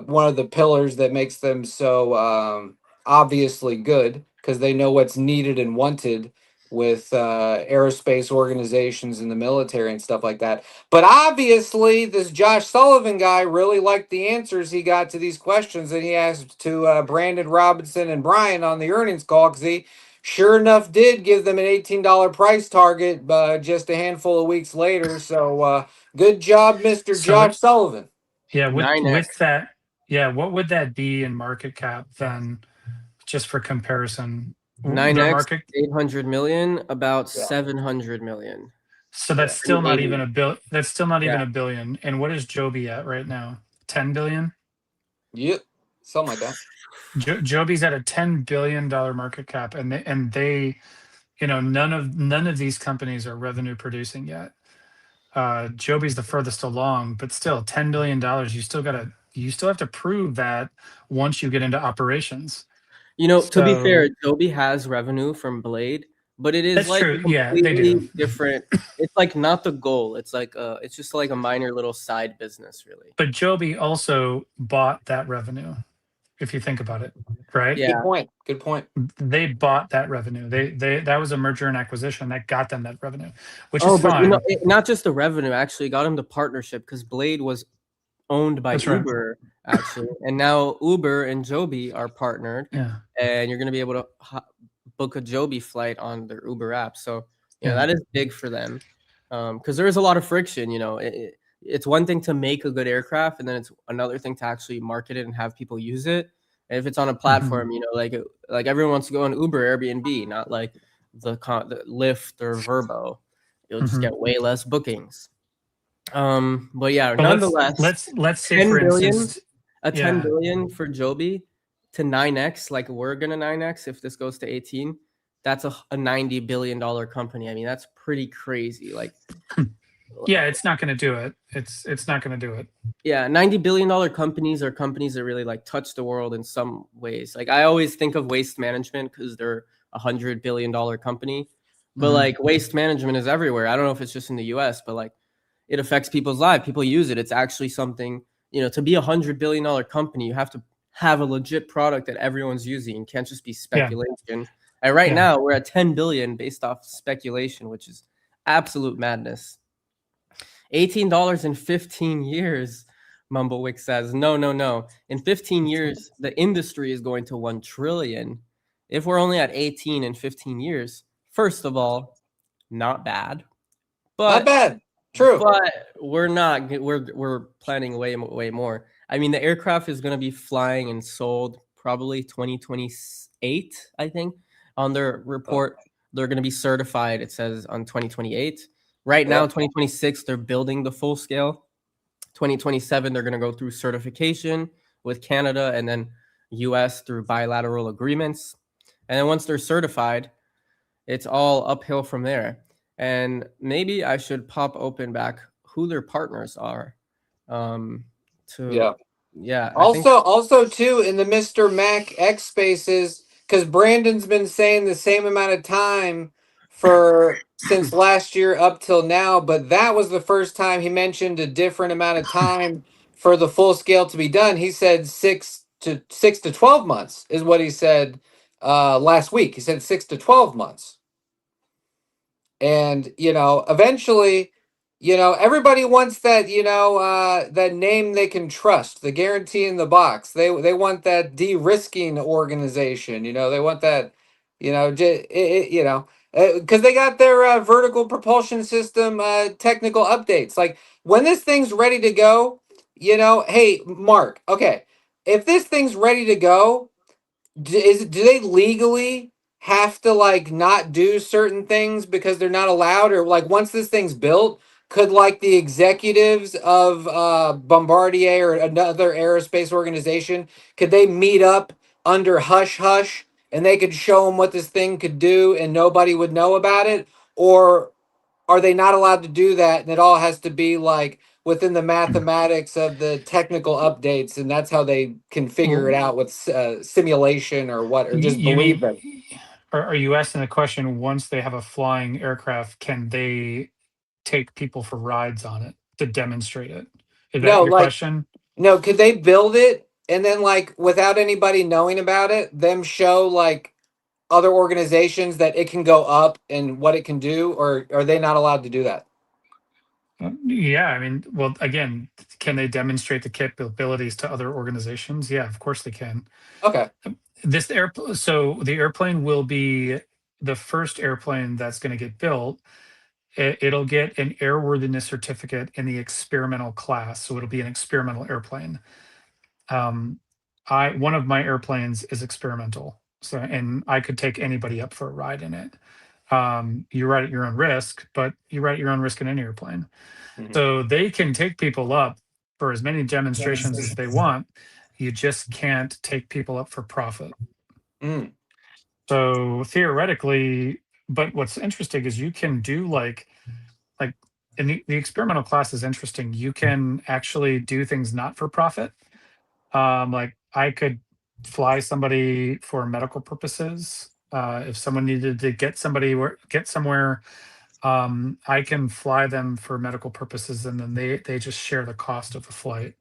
one of the pillars that makes them so obviously good because they know what's needed and wanted with aerospace organizations in the military and stuff like that. But obviously, this Josh Sullivan guy really liked the answers he got to these questions that he asked to Brandon Robinson and Brian on the earnings call because he sure enough did give them an $18 price target just a handful of weeks later. So good job, Mr. So Josh Sullivan. yeah, with 9x. that, yeah, what would that be in market cap then? Just for comparison, their 9x, market. 800 million, about Yeah. 700 million. So that's Yeah. still not 80. even a bill. That's still not even Yeah. a billion. And what is Joby at right now? 10 billion. Yep. Something like that. Joby's at a $10 billion market cap, and they, none of these companies are revenue producing yet. Joby's the furthest along, but still $10 billion. You still have to prove that once you get into operations. To be fair, So Adobe has revenue from Blade, but it is that's like true. Yeah, they completely do. different. It's like not the goal. It's like it's just like a minor little side business, really. But Joby also bought that revenue, if you think about it, right? Yeah. Good point. They bought that revenue. They that was a merger and acquisition that got them that revenue, which Oh, is but fine. not just the revenue. Actually, got him the partnership because Blade was owned by That's right. Uber, actually, and now Uber and Joby are partnered, Yeah. and you're gonna be able to book a Joby flight on their Uber app. So Yeah. that is big for them, because there is a lot of friction. It's one thing to make a good aircraft, and then it's another thing to actually market it and have people use it. And if it's on a platform, like everyone wants to go on Uber, Airbnb, not like the Lyft or Verbo. You'll just get way less bookings. But yeah, But nonetheless, let's say 10 for billion, instance, 10 billion for Joby to 9x, like we're gonna 9x if this goes to 18. That's a $90 billion company. I mean, that's pretty crazy. Like, yeah, it's not going to do it. It's not going to do it. yeah, $90 billion companies are companies that really like touch the world in some ways. Like I always think of Waste Management because they're $100 billion company, but like waste management is everywhere. I don't know if it's just in the US, but like it affects people's lives. People use it. It's actually something, to be $100 billion company, you have to have a legit product that everyone's using. It can't just be speculation. And right now we're at 10 billion based off speculation, which is absolute madness. $18 in 15 years, Mumblewick says. No. In 15 years, the industry is going to 1 trillion. If we're only at 18 in 15 years, first of all, not bad. But not bad. True. But we're planning way more. I mean, the aircraft is going to be flying and sold probably 2028, I think, on their report. they're going to be certified, it says, on 2028. Right now, 2026, they're building the full scale. 2027, they're going to go through certification with Canada and then US through bilateral agreements. And then once they're certified, it's all uphill from there. And maybe I should pop open back who their partners are. Also too, in the Mr. Mac X spaces, because Brandon's been saying the same amount of time since last year up till now, but that was the first time he mentioned a different amount of time for the full scale to be done. He said 6 to 12 months is what he said last week. He said 6 to 12 months. And, eventually, everybody wants that, that name they can trust, the guarantee in the box. They want that de-risking organization. They want that, because they got their vertical propulsion system technical updates. Like when this thing's ready to go, hey, Mark, okay, if this thing's ready to go, do they legally have to like not do certain things because they're not allowed, or like once this thing's built, could like the executives of Bombardier or another aerospace organization, could they meet up under hush hush and they could show them what this thing could do and nobody would know about it? Or are they not allowed to do that and it all has to be like within the mathematics of the technical updates, and that's how they can figure it out with simulation or just believe them? Are you asking the question, once they have a flying aircraft, can they take people for rides on it to demonstrate it? Is that your question? No, could they build it and then like without anybody knowing about it, them show like other organizations that it can go up and what it can do, or are they not allowed to do that? Yeah, I mean, well, again, can they demonstrate the capabilities to other organizations? Yeah, of course they can. Okay. So the airplane will be the first airplane that's going to get built. It'll get an airworthiness certificate in the experimental class, so it'll be an experimental airplane. One of my airplanes is experimental, and I could take anybody up for a ride in it. You ride at your own risk, but you ride at your own risk in any airplane. Mm-hmm. So they can take people up for as many demonstrations as they want. You just can't take people up for profit. Mm. So theoretically, but what's interesting is you can do like in the experimental class is interesting. You can actually do things not for profit. Like I could fly somebody for medical purposes. If someone needed to get somewhere, I can fly them for medical purposes, and then they just share the cost of the flight.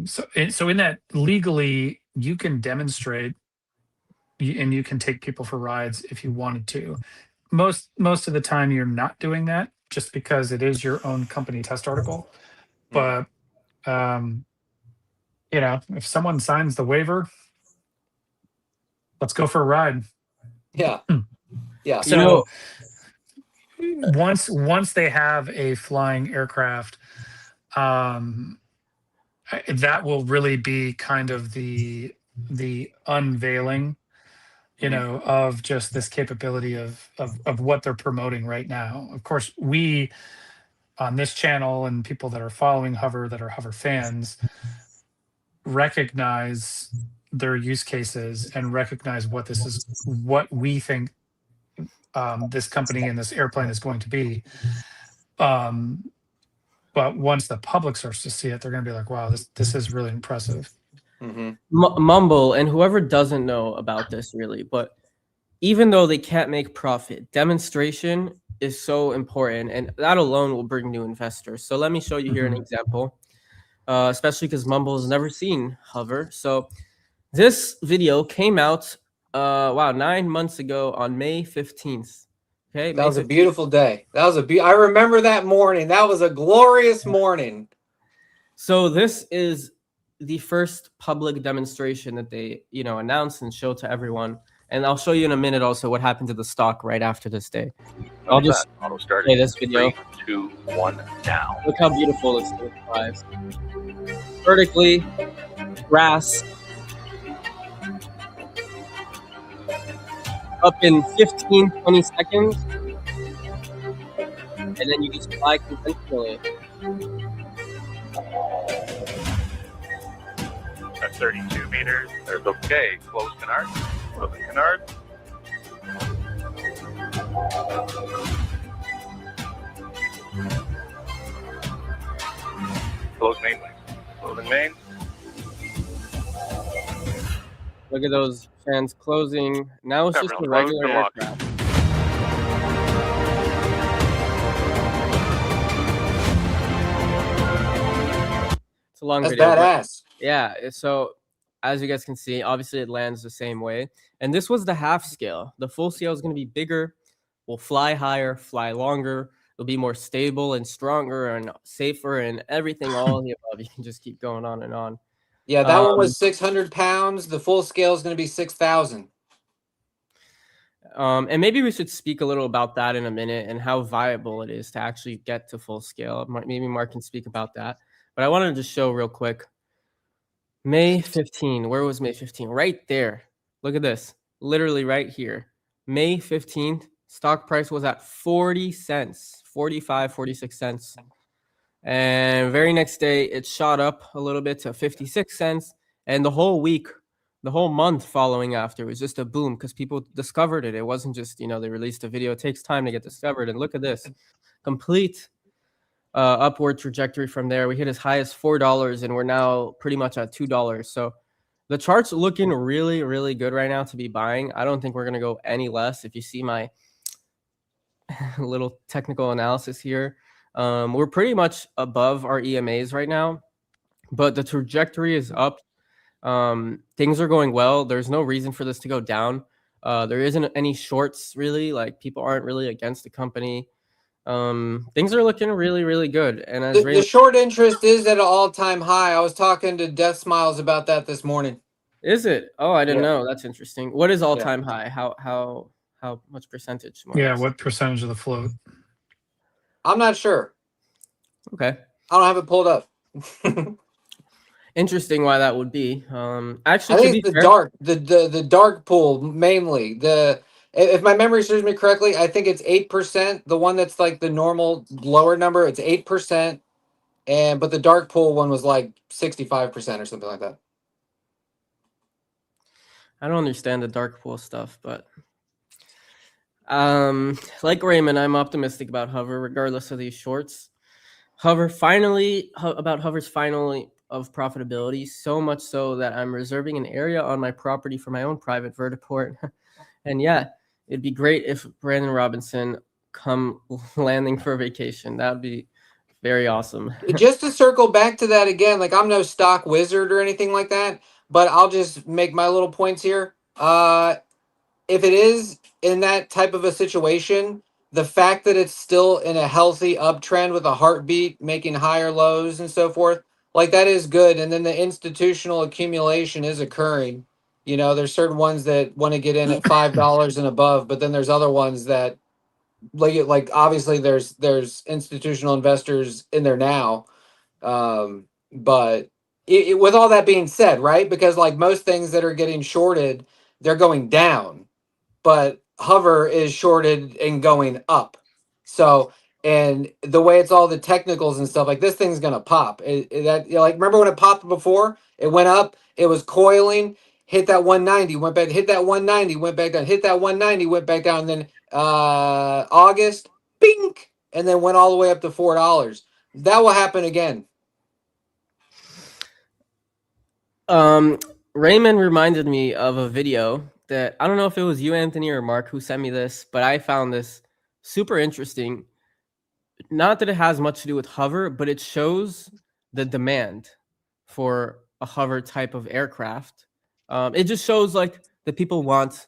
So in that, legally, you can demonstrate, and you can take people for rides if you wanted to. Most of the time, you're not doing that just because it is your own company test article. But if someone signs the waiver, let's go for a ride. Yeah. Yeah. So once they have a flying aircraft, that will really be kind of the unveiling, of just this capability of what they're promoting right now. Of course, we on this channel and people that are following HOVR, that are HOVR fans, recognize their use cases and recognize what we think this company and this airplane is going to be. But once the public starts to see it, they're going to be like, wow, this is really impressive. Mm-hmm. Mumble and whoever doesn't know about this really, but even though they can't make profit, demonstration is so important, and that alone will bring new investors. So let me show you here an example, especially because Mumble has never seen HOVR. So this video came out 9 months ago on May 15th. Okay, that was a beautiful day. I remember that morning. That was a glorious morning. So this is the first public demonstration that they, announced and showed to everyone. And I'll show you in a minute also what happened to the stock right after this day. I'll just play this video. 3, 2, 1, now. Look how beautiful this thing flies. Vertically, grass. up in 15, 20 seconds. And then you just fly conventionally. At 32 meters. There's okay. Close canard. Close canard. Close main wing. Closing main. Look at those fans closing. Now it's just a regular aircraft. It's a long That's video. badass. Yeah, so as you guys can see, obviously it lands the same way. And this was the half scale. The full scale is going to be bigger, will fly higher, fly longer. It'll be more stable and stronger and safer and everything all of the above. You can just keep going on and on. Yeah, that one was 600 pounds. The full scale is going to be 6,000. And maybe we should speak a little about that in a minute and how viable it is to actually get to full scale. Maybe Mark can speak about that. But I wanted to just show real quick. May 15. Where was May 15? Right there. Look at this. Literally right here. May 15th, stock price was at 40 cents, 45, 46 cents. And very next day, it shot up a little bit to 56 cents. And the whole week, the whole month following after was just a boom because people discovered it. It wasn't just, they released a video. It takes time to get discovered. And look at this. Complete upward trajectory from there. We hit as high as $4 and we're now pretty much at $2. So the chart's looking really, really good right now to be buying. I don't think we're going to go any less. If you see my little technical analysis here, we're pretty much above our EMAs right now, but the trajectory is up. Things are going well. There's no reason for this to go down. There isn't any shorts really, like people aren't really against the company. Things are looking really, really good. And as The short interest is at an all-time high. I was talking to Death Smiles about that this morning. Is it? Oh, I didn't Yeah. know. That's interesting. What is all-time high? How much percentage? More or Yeah, less? what percentage of the float? I'm not sure. Okay. I don't have it pulled up. Interesting why that would be. Actually, I to think be it's fair, the dark pool mainly. If my memory serves me correctly, I think it's 8%. The one that's like the normal lower number, it's 8%, but the dark pool one was like 65% or something like that. I don't understand the dark pool stuff, but like Raymond, I'm optimistic about HOVR regardless of these shorts. HOVR's finally of profitability, so much so that I'm reserving an area on my property for my own private vertiport. And yeah, it'd be great if Brandon Robinson come landing for a vacation. That'd be very awesome. Just to circle back to that again, like I'm no stock wizard or anything like that, but I'll just make my little points here. If it is in that type of a situation, the fact that it's still in a healthy uptrend with a heartbeat, making higher lows and so forth, like that is good. And then the institutional accumulation is occurring. There's certain ones that want to get in at $5 and above, but then there's other ones that like obviously there's institutional investors in there now. But with all that being said, right? Because like most things that are getting shorted, they're going down, but HOVR is shorted and going up. So, and the way it's all the technicals and stuff, like this thing's gonna pop. Remember when it popped before? It went up, it was coiling, hit that 190, went back, hit that 190, went back down, hit that 190, went back down, and then August, bink, and then went all the way up to $4. That will happen again. Raymond reminded me of a video that I don't know if it was you, Anthony, or Mark who sent me this, but I found this super interesting. Not that it has much to do with HOVR, but it shows the demand for a HOVR type of aircraft. It just shows like that people want,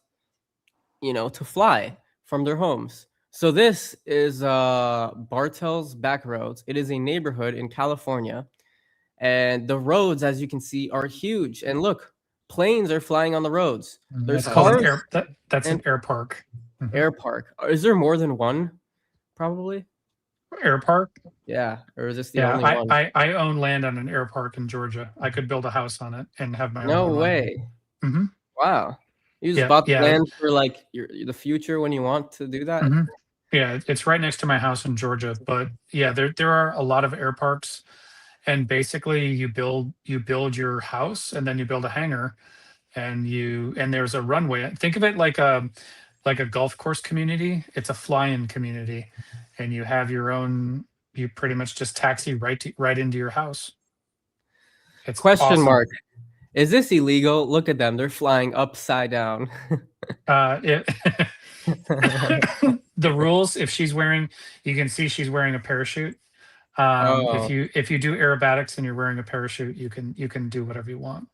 to fly from their homes. So this is Bartels Back Roads. It is a neighborhood in California. And the roads, as you can see, are huge. And look, planes are flying on the roads. There's That's called cars. That's an air park. Air park. Is there more than one? Probably. Air park? Yeah. Or is this the only one? I own land on an air park in Georgia. I could build a house on it and have my own. No way. Mm-hmm. Wow. You just bought the land for like the future when you want to do that. Mhm. Yeah, it's right next to my house in Georgia. But yeah, there are a lot of air parks, and basically you build your house, and then you build a hangar, and there's a runway. Think of it like a golf course community. It's a fly-in community, and you have your own. You pretty much just taxi right into your house. It's Question awesome. mark. Is this illegal? Look at them. They're flying upside down. The rules, if she's wearing, you can see she's wearing a parachute. Oh, If you do aerobatics and you're wearing a parachute, you can do whatever you want.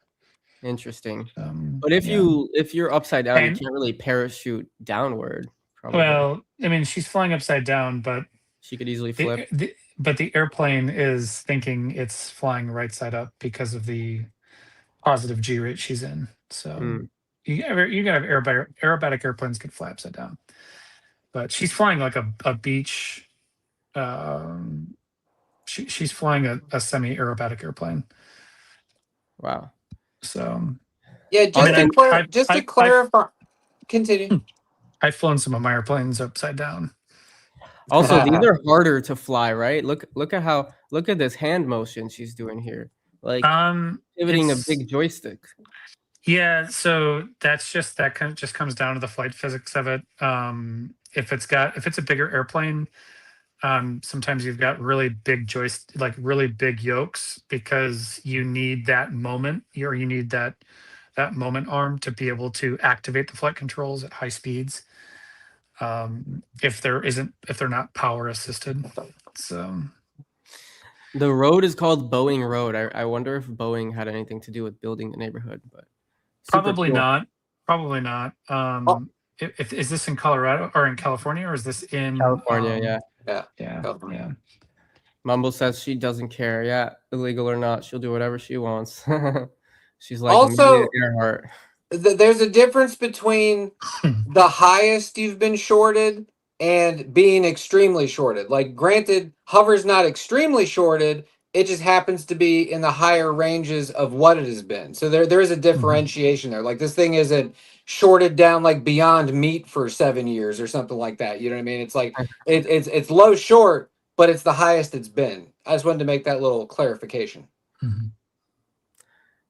interesting. But if you're upside down, you can't really parachute downward. Probably. Well, I mean, she's flying upside down, but she could easily flip. But the airplane is thinking it's flying right side up because of the positive G rate she's in. So you gotta have aerobatic airplanes can fly upside down. But she's flying like a beach. She's flying a semi-aerobatic airplane. Wow. So yeah, just to clarify, continue. I've flown some of my airplanes upside down. Also, these are harder to fly, right? Look at this hand motion she's doing here. Like pivoting a big joystick. Yeah, so that kind of just comes down to the flight physics of it. If it's a bigger airplane, sometimes you've got really big really big yokes, because you need that moment, or you need that moment arm to be able to activate the flight controls at high speeds. If they're not power assisted. So the road is called Boeing Road. I wonder if Boeing had anything to do with building the neighborhood, but probably not. Probably not. Is this in Colorado or in California, or is this in California? Yeah. Mumble says she doesn't care. Yeah, illegal or not, she'll do whatever she wants. She's like also Earhart. There's a difference between the highest you've been shorted and being extremely shorted. Like, granted, HOVR's not extremely shorted. It just happens to be in the higher ranges of what it has been. So there is a differentiation there. Like, this thing isn't shorted down like Beyond Meat for 7 years or something like that. You know what I mean? It's like it's low short, but it's the highest it's been. I just wanted to make that little clarification.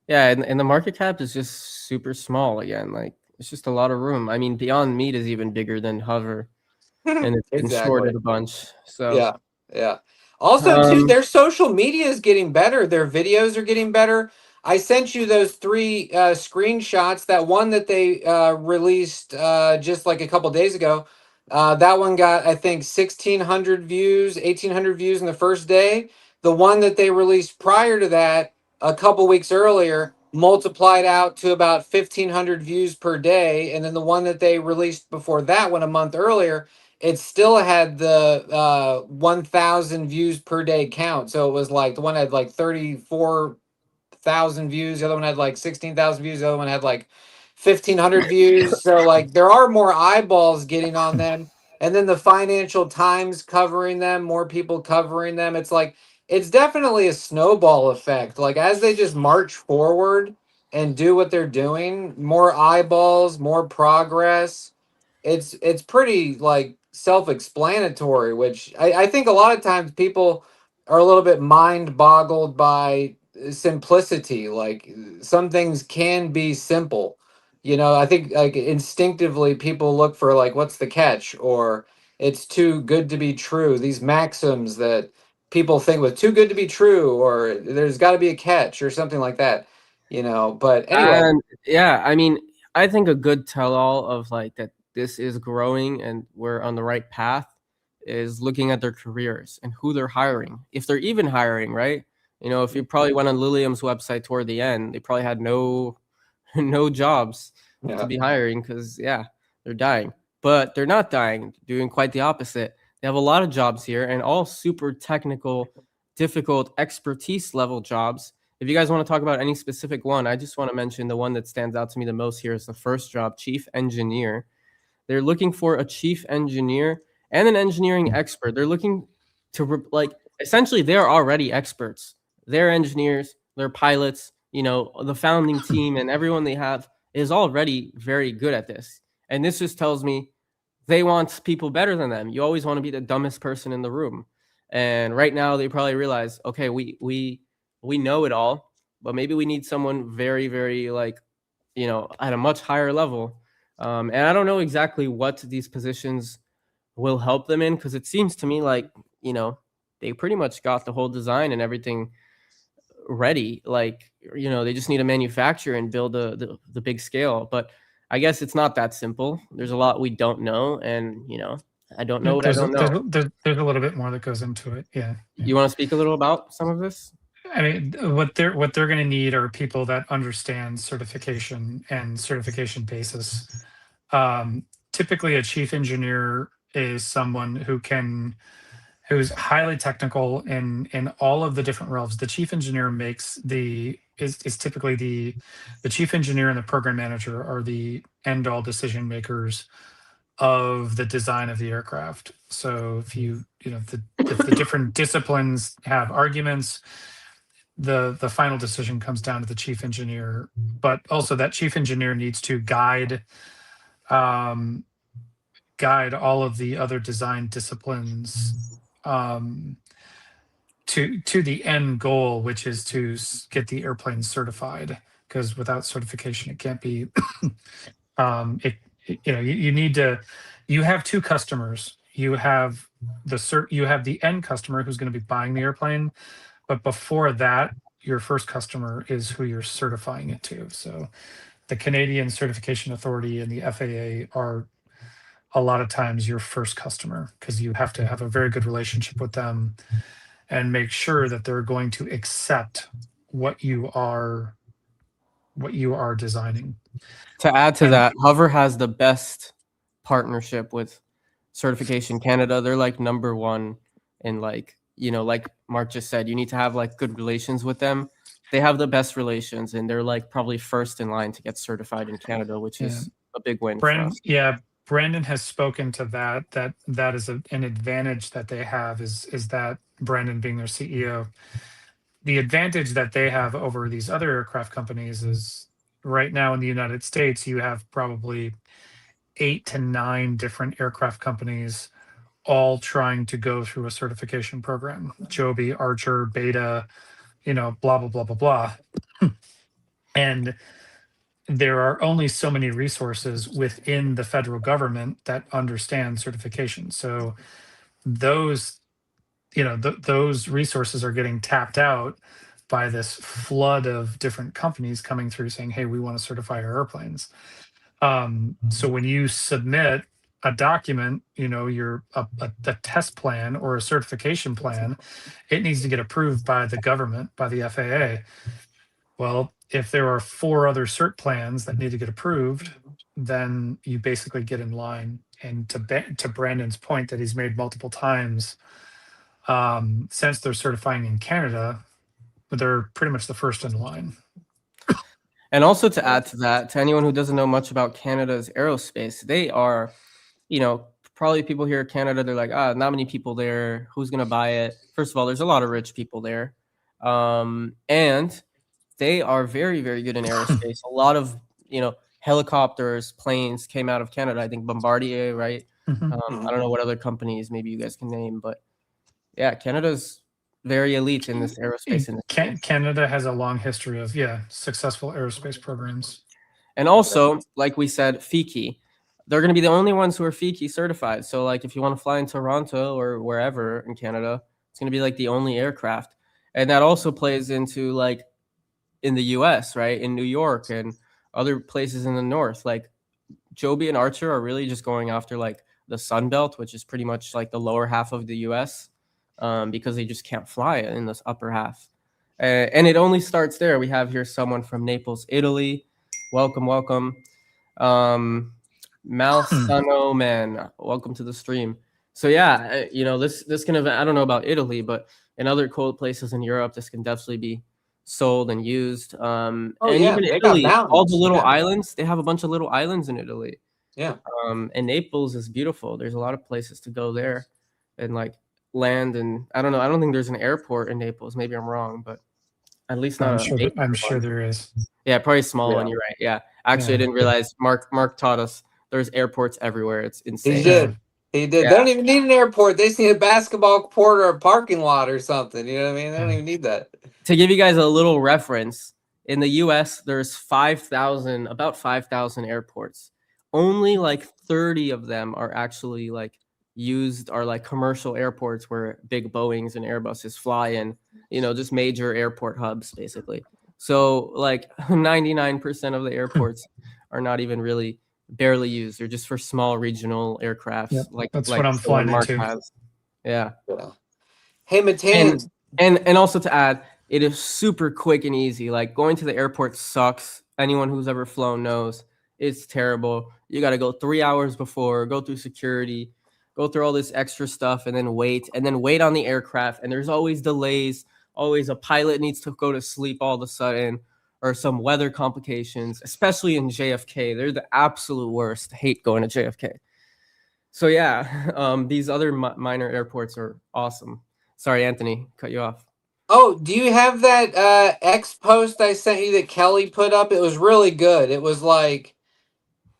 Yeah, and the market cap is just super small again. Like, it's just a lot of room. I mean, Beyond Meat is even bigger than HOVR, and it's been shorted a bunch. So yeah. Also, too, their social media is getting better. Their videos are getting better. I sent you those 3 screenshots. That one that they released just like a couple days ago. That one got, I think, 1,600 views, 1,800 views in the first day. The one that they released prior to that, a couple weeks earlier, multiplied out to about 1,500 views per day. And then the one that they released before that one, a month earlier, it still had the 1,000 views per day count. So it was like, the one had like 34,000 views. The other one had like 16,000 views. The other one had like 1,500 views. So like, there are more eyeballs getting on them. And then the Financial Times covering them, more people covering them. It's like, it's definitely a snowball effect. Like, as they just march forward and do what they're doing, more eyeballs, more progress. It's pretty like self-explanatory, which I think a lot of times people are a little bit mind boggled by simplicity. Like, some things can be simple. You know, I think like instinctively people look for like, what's the catch? Or it's too good to be true. These maxims that people think with too good to be true, or there's got to be a catch or something like that, you know. But anyway, yeah, I mean, I think a good tell-all of like that this is growing and we're on the right path is looking at their careers and who they're hiring, if they're even hiring, right? You know, if you probably went on Lilium's website toward the end, they probably had no jobs to be hiring, because they're dying. But they're not dying, doing quite the opposite. They have a lot of jobs here, and all super technical, difficult expertise level jobs. If you guys want to talk about any specific one, I just want to mention the one that stands out to me the most here is the first job, chief engineer. They're looking for a chief engineer and an engineering expert. They're looking to essentially they're already experts. They're engineers, they're pilots, you know, the founding team and everyone they have is already very good at this. And this just tells me they want people better than them. You always want to be the dumbest person in the room. And right now they probably realize, okay, we know it all, but maybe we need someone very, very like, at a much higher level. And I don't know exactly what these positions will help them in, because it seems to me like, they pretty much got the whole design and everything ready. Like, they just need to manufacture and build the big scale. But I guess it's not that simple. There's a lot we don't know, and I don't know what I don't know. There's a little bit more that goes into it. Yeah. You want to speak a little about some of this? I mean, what they're going to need are people that understand certification and certification basis. Typically, a chief engineer is someone who's highly technical in all of the different realms. The chief engineer is typically the chief engineer and the program manager are the end all decision makers of the design of the aircraft. So if if the different disciplines have arguments, the final decision comes down to the chief engineer. But also that chief engineer needs to guide all of the other design disciplines to the end goal, which is to get the airplane certified. Because without certification, it can't be. You need to. You have two customers. You have the end customer who's going to be buying the airplane, but before that, your first customer is who you're certifying it to. So, the Canadian Certification Authority and the FAA are a lot of times your first customer, because you have to have a very good relationship with them and make sure that they're going to accept what you are designing. To add to that, HOVR has the best partnership with Certification Canada. They're like number one in like Mark just said, you need to have like good relations with them. They have the best relations, and they're like probably first in line to get certified in Canada, which is a big win for us. Yeah, Brandon has spoken to that is an advantage that they have, is that Brandon being their CEO. The advantage that they have over these other aircraft companies is right now in the United States, you have probably 8 to 9 different aircraft companies all trying to go through a certification program. Joby, Archer, Beta, blah, blah, blah, blah, blah. And there are only so many resources within the federal government that understand certification. So those resources are getting tapped out by this flood of different companies coming through saying, hey, we want to certify our airplanes. So when you submit a document, a test plan or a certification plan, it needs to get approved by the government, by the FAA. Well, if there are 4 other cert plans that need to get approved, then you basically get in line. And to Brandon's point that he's made multiple times, since they're certifying in Canada, they're pretty much the first in line. And also to add to that, to anyone who doesn't know much about Canada's aerospace, they are, probably people here in Canada, they're like, not many people there. Who's going to buy it? First of all, there's a lot of rich people there. And they are very, very good in aerospace. A lot of, helicopters, planes came out of Canada. I think Bombardier, right? Mm-hmm. I don't know what other companies maybe you guys can name, but yeah, Canada's very elite in this aerospace industry. Canada has a long history of successful aerospace programs. And also, like we said, FICI, they're going to be the only ones who are FICI certified. So like if you want to fly in Toronto or wherever in Canada, it's going to be like the only aircraft. And that also plays into like in the US, right? In New York and other places in the north, like Joby and Archer are really just going after like the Sun Belt, which is pretty much like the lower half of the US. Because they just can't fly in this upper half. And it only starts there. We have here someone from Naples, Italy. Welcome. Malsano, man, welcome to the stream. So yeah, this can, I don't know about Italy, but in other cold places in Europe, this can definitely be sold and used. Even Italy, all the little islands, they have a bunch of little islands in Italy. Yeah. And Naples is beautiful. There's a lot of places to go there and like land, and I don't know. I don't think there's an airport in Naples. Maybe I'm wrong, but at least not. I'm sure there is. Yeah, probably a small one. You're right. Yeah, Actually, I Yeah. didn't realize Mark taught us there's airports everywhere. It's insane. He did. He did. Yeah. They don't even need an airport. They just need a basketball court or a parking lot or something. You know what I mean? They don't even need that. To give you guys a little reference, in the US, there's about 5,000 airports. Only like 30 of them are actually like used, are like commercial airports where big Boeings and Airbuses fly in, just major airport hubs basically. So like 99% of the airports are not even really barely used. They're just for small regional aircrafts. Yep, like that's like what I'm the one flying Mark into. has. Yeah. Yeah. Hey, Matan. And also to add, it is super quick and easy. Like going to the airport sucks. Anyone who's ever flown knows it's terrible. You got to go 3 hours before, go through security, go through all this extra stuff, and then wait on the aircraft. And there's always delays. Always a pilot needs to go to sleep all of a sudden, or some weather complications, especially in JFK. They're the absolute worst. I hate going to JFK. So yeah, these other minor airports are awesome. Sorry, Anthony, cut you off. Oh, do you have that X post I sent you that Kelly put up? It was really good. It was like,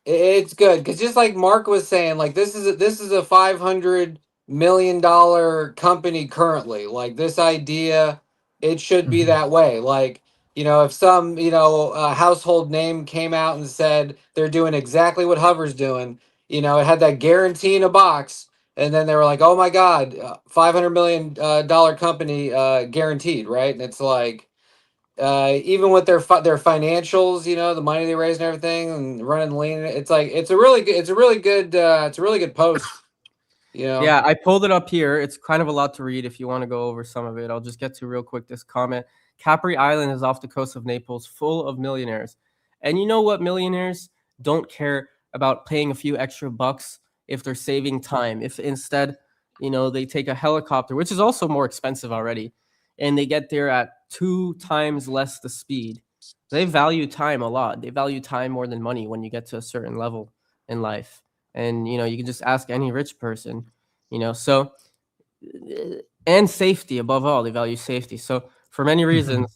it's good because just like Mark was saying, like this is a $500 million company currently. Like this idea, it should be that way. Like if some household name came out and said they're doing exactly what HOVR's doing, it had that guarantee in a box. And then they were like, "Oh my God, $500 million company guaranteed, right?" And it's like, even with their financials, the money they raise and everything, and running lean, it's like it's a really good post. Yeah, I pulled it up here. It's kind of a lot to read if you want to go over some of it. I'll just get to real quick this comment. Capri Island is off the coast of Naples, full of millionaires. And you know what? Millionaires don't care about paying a few extra bucks if they're saving time. If instead, they take a helicopter, which is also more expensive already, and they get there at 2 times less the speed. They value time a lot. They value time more than money when you get to a certain level in life. And, you can just ask any rich person, so, and safety above all, they value safety. So for many reasons,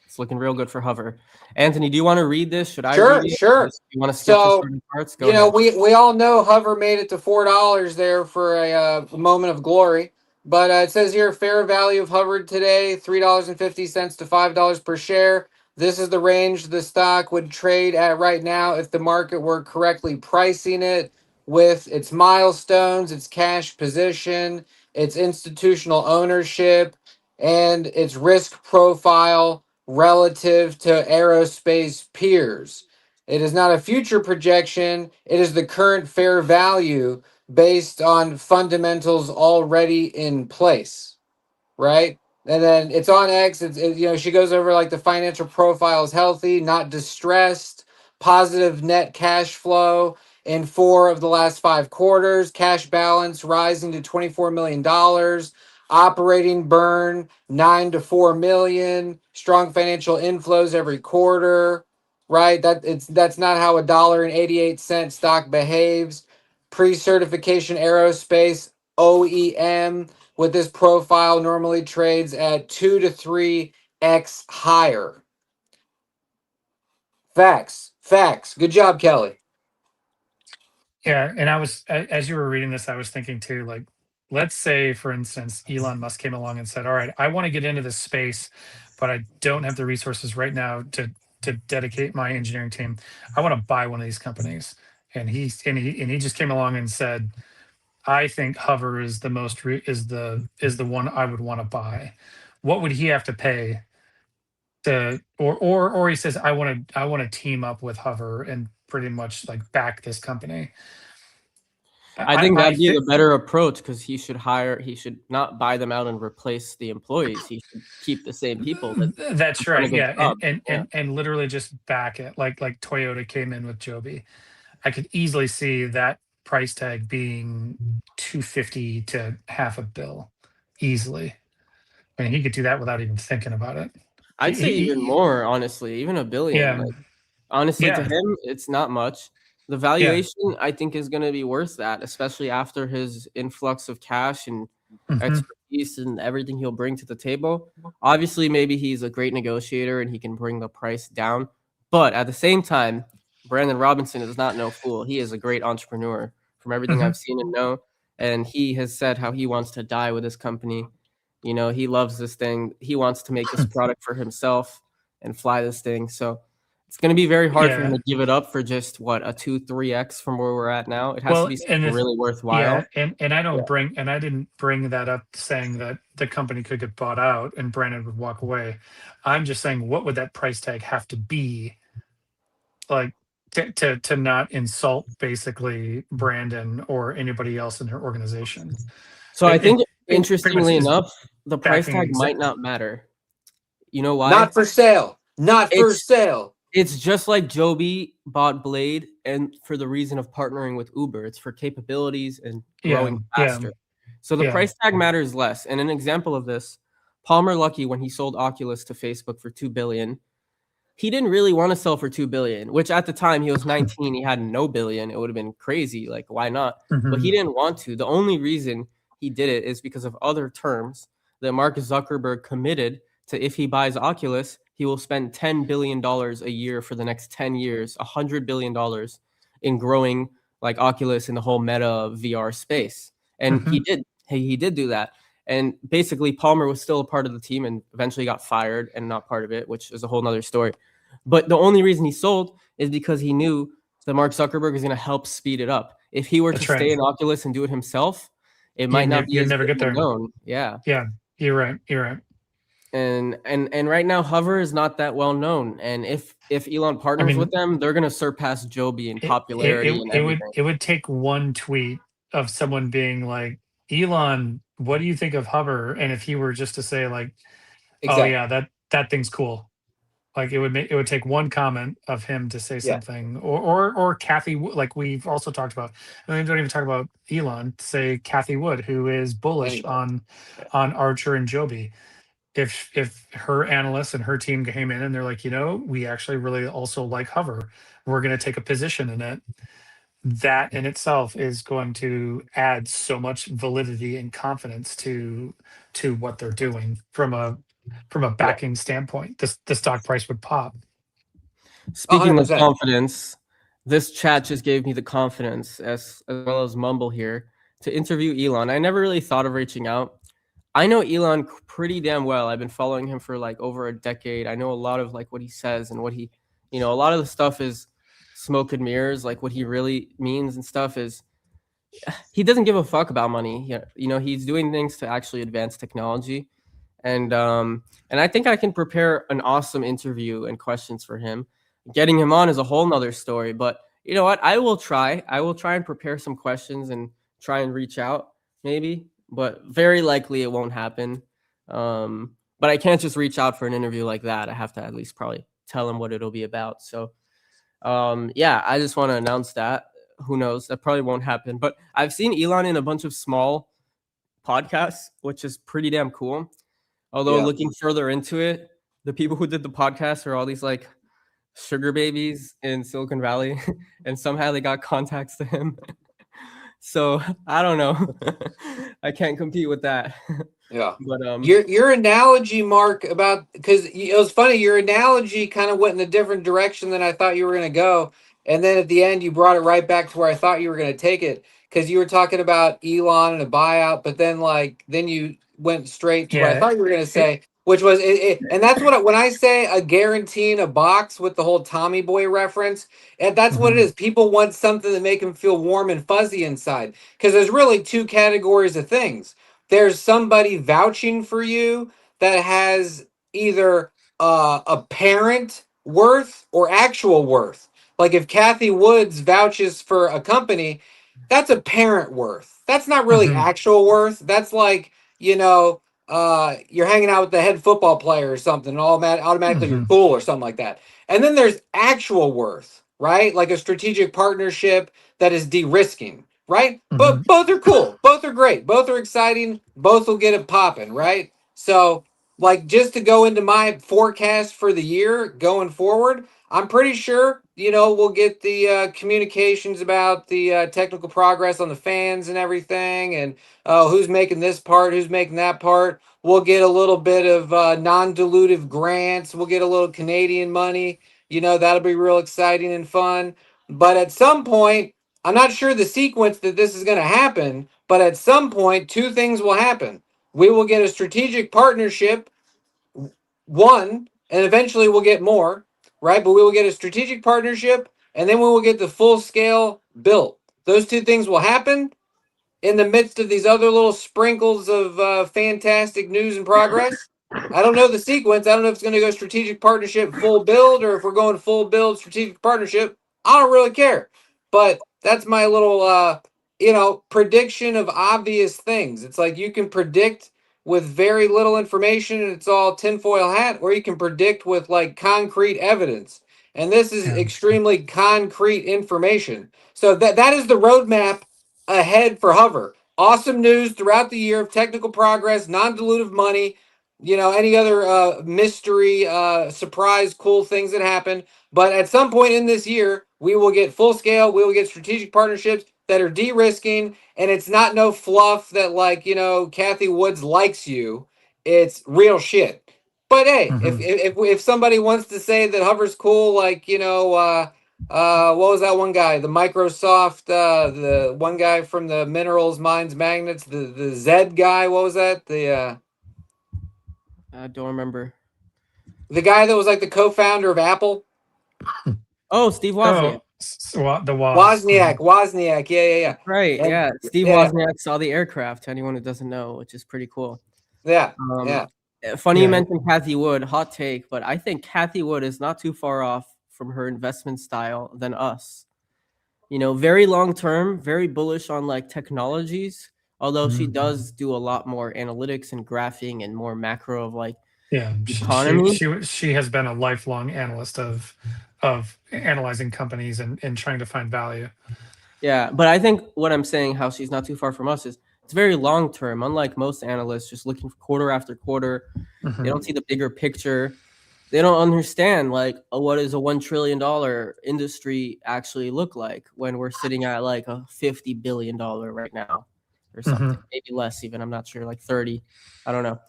it's looking real good for HOVR. Anthony, do you want to read this? Should I read it? Sure. You want to skip to So, certain parts? Go ahead. we all know HOVR made it to $4 there for a moment of glory. But it says here fair value of HOVR today, $3.50 to $5 per share. This is the range the stock would trade at right now if the market were correctly pricing it with its milestones, its cash position, its institutional ownership, and its risk profile relative to aerospace peers. It is not a future projection, it is the current fair value based on fundamentals already in place, right? And then it's on X. She goes over like the financial profile is healthy, not distressed, positive net cash flow in 4 of the last 5 quarters, cash balance rising to $24 million, operating burn 9 to 4 million, strong financial inflows every quarter, right? That's not how $1.88 stock behaves. Pre-certification aerospace OEM with this profile normally trades at 2 to 3x higher. Facts. Good job, Kelly. Yeah, and as you were reading this, I was thinking too, like, let's say, for instance, Elon Musk came along and said, "All right, I want to get into this space, but I don't have the resources right now to dedicate my engineering team. I want to buy one of these companies." And he just came along and said, "I think HOVR is the is the one I would want to buy." What would he have to pay to, or he says, I want to team up with HOVR and pretty much like back this company. I think that'd be thi- the better approach because he should not buy them out and replace the employees. He should keep the same people. That's done a right. good Yeah. job. And literally just back it like Toyota came in with Joby. I could easily see that price tag being 250 to half a bill easily. I mean, he could do that without even thinking about it. I'd say even more, honestly, even $1 billion. Yeah. Like, honestly, to Yeah. him, it's not much. The valuation, I think, is going to be worth that, especially after his influx of cash and expertise and everything he'll bring to the table. Obviously, maybe he's a great negotiator and he can bring the price down, But at the same time, Brandon Robinson is not no fool. He is a great entrepreneur from everything I've seen and know. And he has said how he wants to die with this company. You know, he loves this thing. He wants to make this product for himself and fly this thing. So it's going to be very hard for him to give it up for just what, a 2-3x from where we're at now. It has to be something really worthwhile. Yeah, and I didn't bring that up saying that the company could get bought out and Brandon would walk away. I'm just saying, what would that price tag have to be, like, to not insult basically Brandon or anybody else in her organization? So I think, interestingly enough, the price tag might not matter. You know why? Not for sale. Not for sale. It's just like Joby bought Blade, and for the reason of partnering with Uber, it's for capabilities and growing faster. So the price tag matters less. And an example of this, Palmer Luckey, when he sold Oculus to Facebook for $2 billion, he didn't really want to sell for $2 billion, which at the time he was 19, he had no billion. It would have been crazy. Like, why not? But he didn't want to. The only reason he did it is because of other terms that Mark Zuckerberg committed to. If he buys Oculus, he will spend $10 billion a year for the next 10 years, $100 billion in growing like Oculus in the whole meta VR space. And he did do that. And basically Palmer was still a part of the team and eventually got fired and not part of it, which is a whole nother story. But the only reason he sold is because he knew that Mark Zuckerberg is going to help speed it up. If he were to stay in Oculus and do it himself, it might not be you'd never get there. Known. Yeah, you're right. And right now HOVR is not that well known. And if Elon partners with them, they're going to surpass Joby in popularity. It would take one tweet of someone being like, Elon, what do you think of HOVR? And if he were just to say like, oh yeah, that thing's cool. Like it would take one comment of him to say something, or Kathy, like we've also talked about. I mean, don't even talk about Elon. Say Kathy Wood, who is bullish on Archer and Joby. If her analysts and her team came in and they're like, we actually really also like HOVR, we're going to take a position in it. That in itself is going to add so much validity and confidence to what they're doing from a backing standpoint. The stock price would pop. Speaking 100%. Of confidence, this chat just gave me the confidence, as well as Mumble here, to interview Elon. I never really thought of reaching out. I know Elon pretty damn well. I've been following him for like over a decade. I know a lot of like what he says and what he, a lot of the stuff is smoke and mirrors. Like what he really means and stuff is he doesn't give a fuck about money. He's doing things to actually advance technology. And I think I can prepare an awesome interview and questions for him. Getting him on is a whole nother story, but you know what? I will try and prepare some questions and try and reach out maybe, but very likely it won't happen. But I can't just reach out for an interview like that. I have to at least probably tell him what it'll be about. So I just want to announce that. Who knows? That probably won't happen, but I've seen Elon in a bunch of small podcasts, which is pretty damn cool. Although looking further into it, the people who did the podcast are all these like sugar babies in Silicon Valley, and somehow they got contacts to him. So I don't know. I can't compete with that. Yeah. But your analogy, Mark, about, because it was funny, your analogy kind of went in a different direction than I thought you were going to go, and then at the end you brought it right back to where I thought you were going to take it, because you were talking about Elon and a buyout, but then you went straight to what I thought you were going to say, which was and that's what when I say a guarantee in a box with the whole Tommy Boy reference, and that's what it is. People want something to make them feel warm and fuzzy inside, because there's really two categories of things. There's somebody vouching for you that has either apparent worth or actual worth. Like if Kathy Woods vouches for a company, that's apparent worth. That's not really actual worth. That's like, you're hanging out with the head football player or something, and automatically you're cool or something like that. And then there's actual worth, right? Like a strategic partnership that is de-risking, right? But both are cool. Both are great. Both are exciting. Both will get it popping, right? So, like, just to go into my forecast for the year going forward, I'm pretty sure, we'll get the communications about the technical progress on the fans and everything, and who's making this part, who's making that part. We'll get a little bit of non-dilutive grants. We'll get a little Canadian money. That'll be real exciting and fun. But at some point, I'm not sure the sequence that this is going to happen, but at some point, two things will happen. We will get a strategic partnership, one, and eventually we'll get more, right? But we will get a strategic partnership, and then we will get the full scale built. Those two things will happen in the midst of these other little sprinkles of fantastic news and progress. I don't know the sequence. I don't know if it's going to go strategic partnership, full build, or if we're going full build, strategic partnership. I don't really care. But that's my little, prediction of obvious things. It's like you can predict with very little information and it's all tinfoil hat, or you can predict with like concrete evidence. And this is Yeah. extremely concrete information. So that is the roadmap ahead for HOVR. Awesome news throughout the year of technical progress, non-dilutive money, any other mystery, surprise, cool things that happen. But at some point in this year, we will get full scale, we will get strategic partnerships that are de-risking, and it's not no fluff that Kathy Woods likes you. It's real shit. But hey, if somebody wants to say that HOVR's cool, what was that one guy? The Microsoft, the one guy from the minerals, mines, magnets, the Zed guy. What was that? I don't remember. The guy that was like the co-founder of Apple. Oh, Steve Wozniak. The Woz. Wozniak. Yeah. Right. And- yeah. Steve yeah. Wozniak saw the aircraft. To anyone who doesn't know, which is pretty cool. Yeah. Funny Yeah. you mentioned Kathy Wood. Hot take, but I think Kathy Wood is not too far off from her investment style than us. Very long term, very bullish on like technologies. Although she does do a lot more analytics and graphing and more macro of like economy. She has been a lifelong analyst of analyzing companies and trying to find value. Yeah, but I think what I'm saying, how she's not too far from us, is it's very long term. Unlike most analysts, just looking for quarter after quarter, they don't see the bigger picture. They don't understand like what does a $1 trillion industry actually look like when we're sitting at like a $50 billion right now or something, maybe less even. I'm not sure, like 30. I don't know.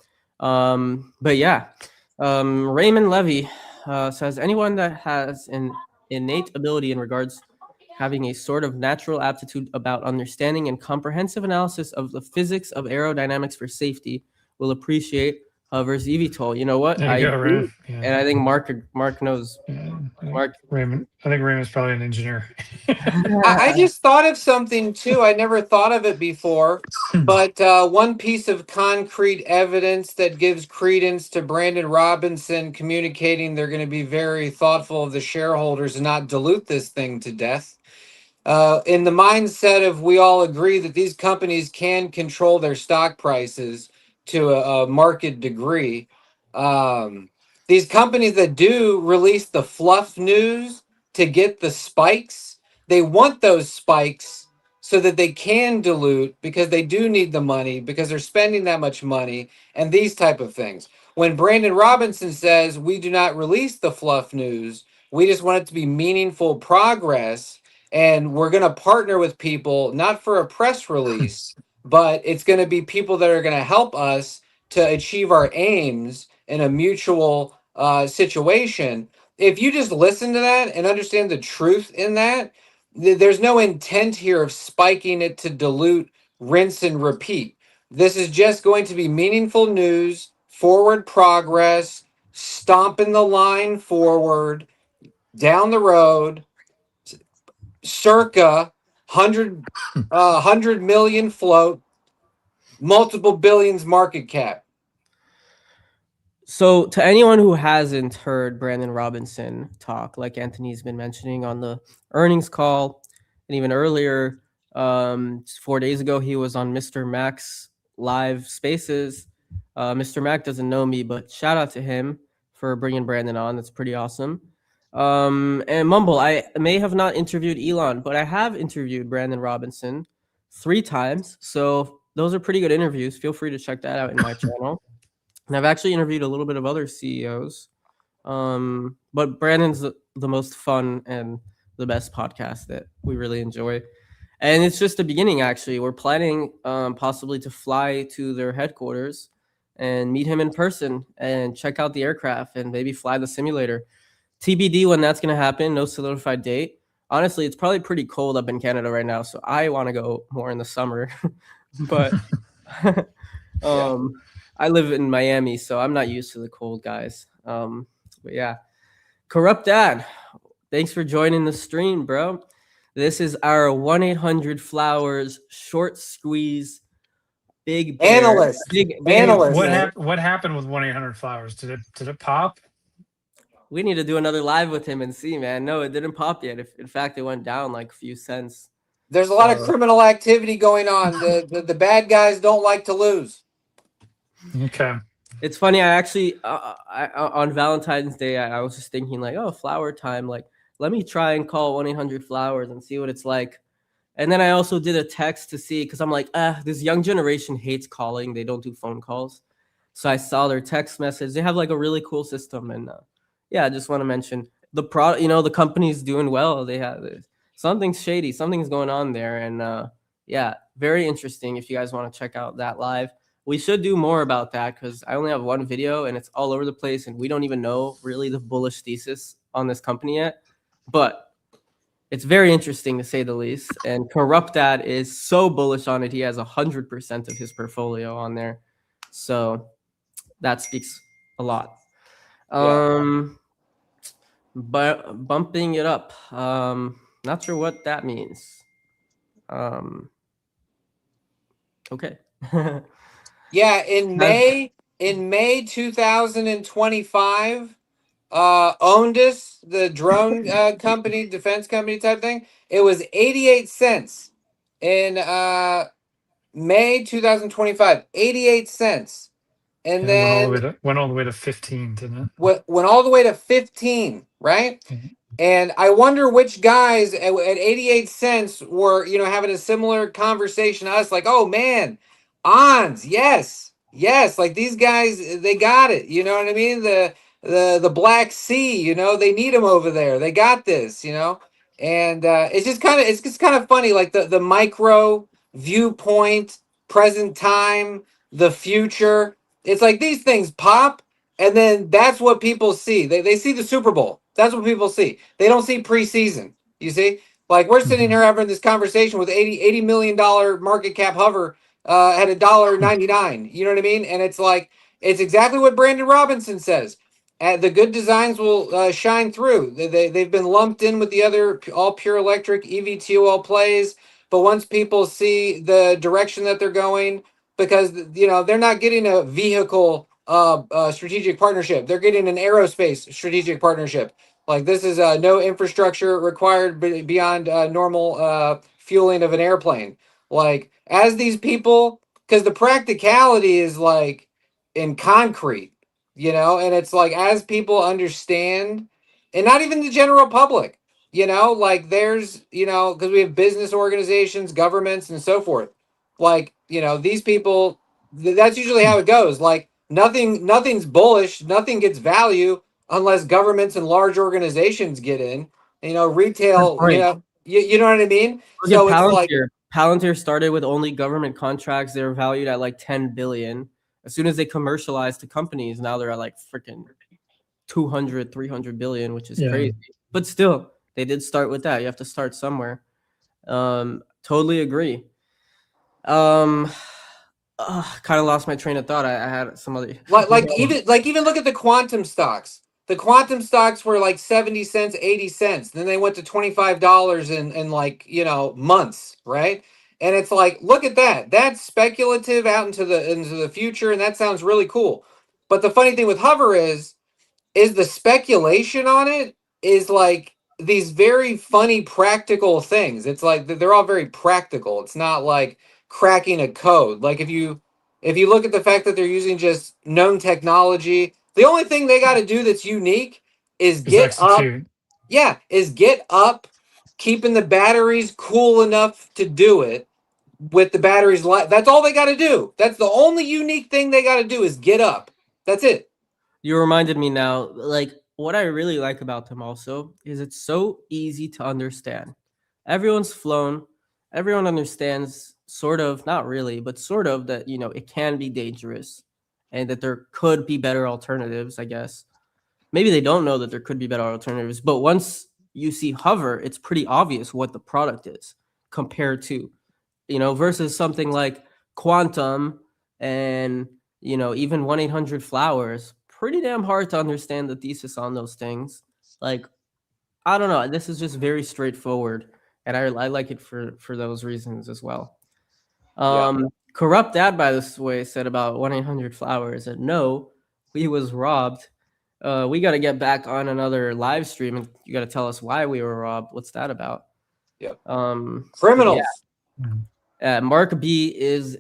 But yeah, Raymond Levy says anyone that has an innate ability in regards having a sort of natural aptitude about understanding and comprehensive analysis of the physics of aerodynamics for safety will appreciate HOVR's eVTOL. You know what? There you go, Raymond. Yeah. And I think Mark knows. Yeah. Mark. Raymond. I think Raymond's probably an engineer. I just thought of something too. I never thought of it before, but one piece of concrete evidence that gives credence to Brandon Robinson communicating they're going to be very thoughtful of the shareholders and not dilute this thing to death. In the mindset of we all agree that these companies can control their stock prices to a market degree. These companies that do release the fluff news to get the spikes, they want those spikes so that they can dilute because they do need the money because they're spending that much money and these type of things. When Brandon Robinson says we do not release the fluff news, we just want it to be meaningful progress, and we're going to partner with people not for a press release, but it's going to be people that are going to help us to achieve our aims in a mutual situation. If you just listen to that and understand the truth in that, there's no intent here of spiking it to dilute, rinse, and repeat. This is just going to be meaningful news, forward progress, stomping the line forward, down the road, circa 100 million float, multiple billions market cap. So to anyone who hasn't heard Brandon Robinson talk, like Anthony's been mentioning on the earnings call, and even earlier, 4 days ago, he was on Mr. Mac's live spaces. Mr. Mac doesn't know me, but shout out to him for bringing Brandon on. That's pretty awesome. And Mumble, I may have not interviewed Elon, but I have interviewed Brandon Robinson 3 times. So those are pretty good interviews. Feel free to check that out in my channel. And I've actually interviewed a little bit of other CEOs. But Brandon's the most fun and the best podcast that we really enjoy. And it's just the beginning, actually. We're planning possibly to fly to their headquarters and meet him in person and check out the aircraft and maybe fly the simulator. TBD when that's going to happen. No solidified date. Honestly, it's probably pretty cold up in Canada right now, so I want to go more in the summer. But I live in Miami, so I'm not used to the cold, guys. But yeah, Corrupt Dad, thanks for joining the stream, bro. This is our 1-800-Flowers short squeeze big bear. Analyst. Big Analyst. What happened with 1-800-Flowers? Did it pop? We need to do another live with him and see, man. No, it didn't pop yet. In fact, it went down like a few cents. There's a lot of criminal activity going on. The bad guys don't like to lose. Okay. It's funny. I actually, on Valentine's Day, I was just thinking like, oh, flower time. Like, let me try and call 1-800-Flowers and see what it's like. And then I also did a text to see, because I'm like, this young generation hates calling. They don't do phone calls. So I saw their text message. They have like a really cool system. And yeah, I just want to mention the product, the company's doing well. They have something's shady. Something's going on there. And yeah, very interesting if you guys want to check out that live. We should do more about that because I only have one video and it's all over the place. And we don't even know really the bullish thesis on this company yet. But it's very interesting to say the least. And Corrupt Dad is so bullish on it. He has 100% of his portfolio on there. So that speaks a lot. But bumping it up. Not sure what that means. Okay. Yeah, in May 2025, Ondus, the drone company, defense company type thing, it was 88 cents in May 2025, 88 cents. And then went all the way to 15, didn't it? Went all the way to 15, right? Mm-hmm. And I wonder which guys at 88 cents were, having a similar conversation to us, like, oh man, ONS, yes, like these guys, they got it. You know what I mean? The Black Sea, they need them over there. They got this, and it's just kind of funny, like the micro viewpoint, present time, the future. It's like these things pop, and then that's what people see. They see the Super Bowl. That's what people see. They don't see preseason. You see? Like we're sitting here having this conversation with $80 million market cap hover at $1.99. You know what I mean? And it's like, it's exactly what Brandon Robinson says. The good designs will shine through. They've been lumped in with the other all pure electric EVTOL plays. But once people see the direction that they're going, because they're not getting a vehicle strategic partnership, they're getting an aerospace strategic partnership. Like this is no infrastructure required beyond normal fueling of an airplane. Like as these people, because the practicality is like in concrete, and it's like as people understand, and not even the general public, like there's, because we have business organizations, governments, and so forth. Like, these people, that's usually how it goes. Like nothing's bullish, nothing gets value unless governments and large organizations get in. Retail, you know what I mean? Look so at Palantir. It's like Palantir started with only government contracts. They were valued at like 10 billion. As soon as they commercialized to companies, now they're at like freaking 200, 300 billion, which is crazy. But still, they did start with that. You have to start somewhere. Totally agree. Kind of lost my train of thought. I had some other even look at the quantum stocks. The quantum stocks were like 70 cents, 80 cents. Then they went to $25 in like, months, right? And it's like, look at that. That's speculative out into the future, and that sounds really cool. But the funny thing with Hover is the speculation on it is like these very funny practical things. It's like they're all very practical. It's not like cracking a code. Like if you look at the fact that they're using just known technology, the only thing they got to do that's unique is get up. Yeah, is get up, keeping the batteries cool enough to do it with the batteries light. That's all they got to do. That's the only unique thing they got to do is get up. That's it. You reminded me now, like what I really like about them also is it's so easy to understand. Everyone's flown. Everyone understands sort of, not really, but sort of that, it can be dangerous and that there could be better alternatives, I guess. maybe they don't know that there could be better alternatives, but once you see HOVR, it's pretty obvious what the product is compared to, versus something like Quantum and, even 1-800-Flowers. Pretty damn hard to understand the thesis on those things. Like, I don't know. This is just very straightforward, and I like it for those reasons as well. Corrupt Dad, by this way, said about 1-800-Flowers that no, we was robbed. We got to get back on another live stream, and you got to tell us why we were robbed. What's that about? Yep. Yeah. Criminals. Mark B is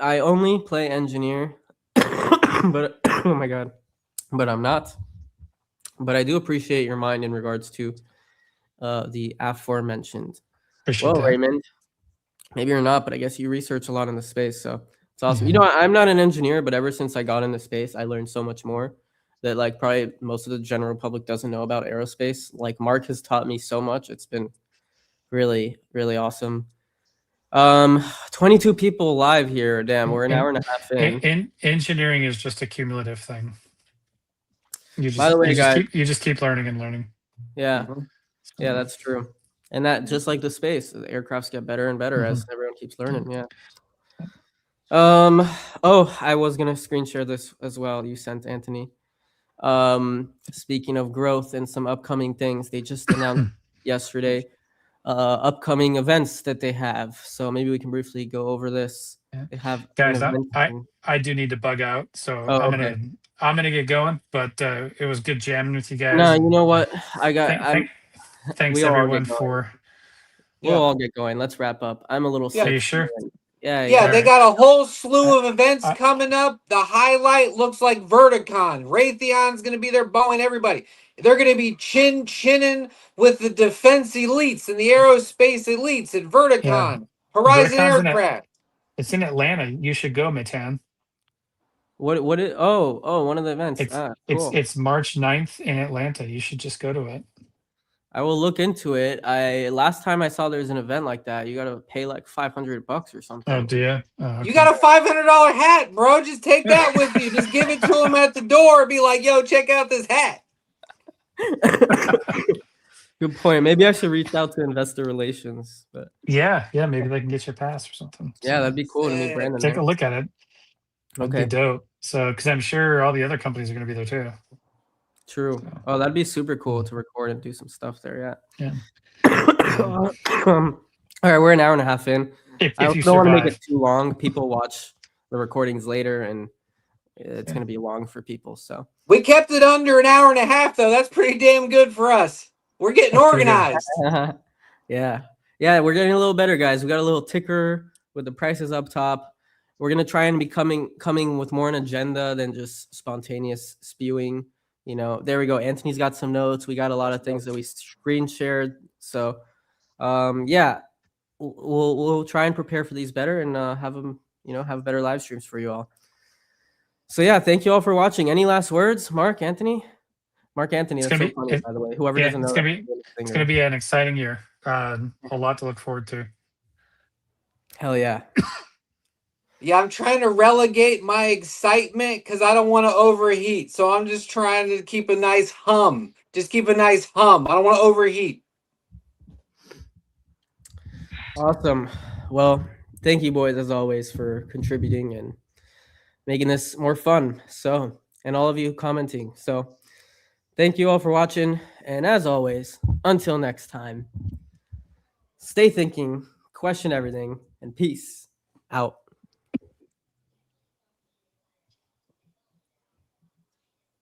I only play engineer, but oh my god, but I'm not. But I do appreciate your mind in regards to the aforementioned. Appreciate that. Raymond, maybe you're not, but I guess you research a lot in the space, so it's awesome. I'm not an engineer, but ever since I got into space, I learned so much more that like probably most of the general public doesn't know about aerospace. Like Mark has taught me so much. It's been really, really awesome. 22 people live here. Damn, we're an hour and a half in. Engineering is just a cumulative thing. By the way, guys, you just keep learning and learning. Yeah, yeah, that's true. And that just like the space, the aircrafts get better and better as everyone keeps learning. Yeah. I was gonna screen share this as well. You sent Anthony. Speaking of growth and some upcoming things, they just announced yesterday upcoming events that they have. So maybe we can briefly go over this. They have guys. I do need to bug out, so I'm gonna get going. But it was good jamming with you guys. No, you know what? Thanks everyone for. We'll all get going. Let's wrap up. I'm a little sick. Are you sure? Yeah. They got a whole slew of events coming up. The highlight looks like Verticon. Raytheon's going to be there, Boeing, everybody. They're going to be chinning with the defense elites and the aerospace elites at Verticon. Yeah. Horizon Verticon's Aircraft. It's in Atlanta. You should go, Matan. One of the events. Cool. It's March 9th in Atlanta. You should just go to it. I will look into it. Last time I saw there's an event like that, you gotta pay like $500 or something. Oh, do you? Oh, okay. You got a $500 hat, bro. Just take that with you. Just give it to them at the door. Be like, yo, check out this hat. Good point. Maybe I should reach out to investor relations. But yeah, maybe they can get you a pass or something. Yeah, that'd be cool to meet Brandon. Take a look at it. That'd be dope. So, because I'm sure all the other companies are going to be there too. True. Oh, that'd be super cool to record and do some stuff there. Yeah. All right, we're an hour and a half in. If I you don't want to make it too long. People watch the recordings later, and it's going to be long for people. So we kept it under an hour and a half, though. That's pretty damn good for us. We're getting organized. Yeah, we're getting a little better, guys. We got a little ticker with the prices up top. We're going to try and be coming with more an agenda than just spontaneous spewing. There we go. Anthony's got some notes. We got a lot of things that we screen shared. So, we'll try and prepare for these better and have them, have better live streams for you all. So yeah, thank you all for watching. Any last words, Mark Anthony? Mark Anthony, that's so funny, by the way. Whoever doesn't know, it's gonna be an exciting year. A lot to look forward to. Hell yeah. Yeah, I'm trying to relegate my excitement because I don't want to overheat. So I'm just trying to keep a nice hum. Just keep a nice hum. I don't want to overheat. Awesome. Well, thank you, boys, as always, for contributing and making this more fun. So, and all of you commenting. So, thank you all for watching. And as always, until next time, stay thinking, question everything, and peace out.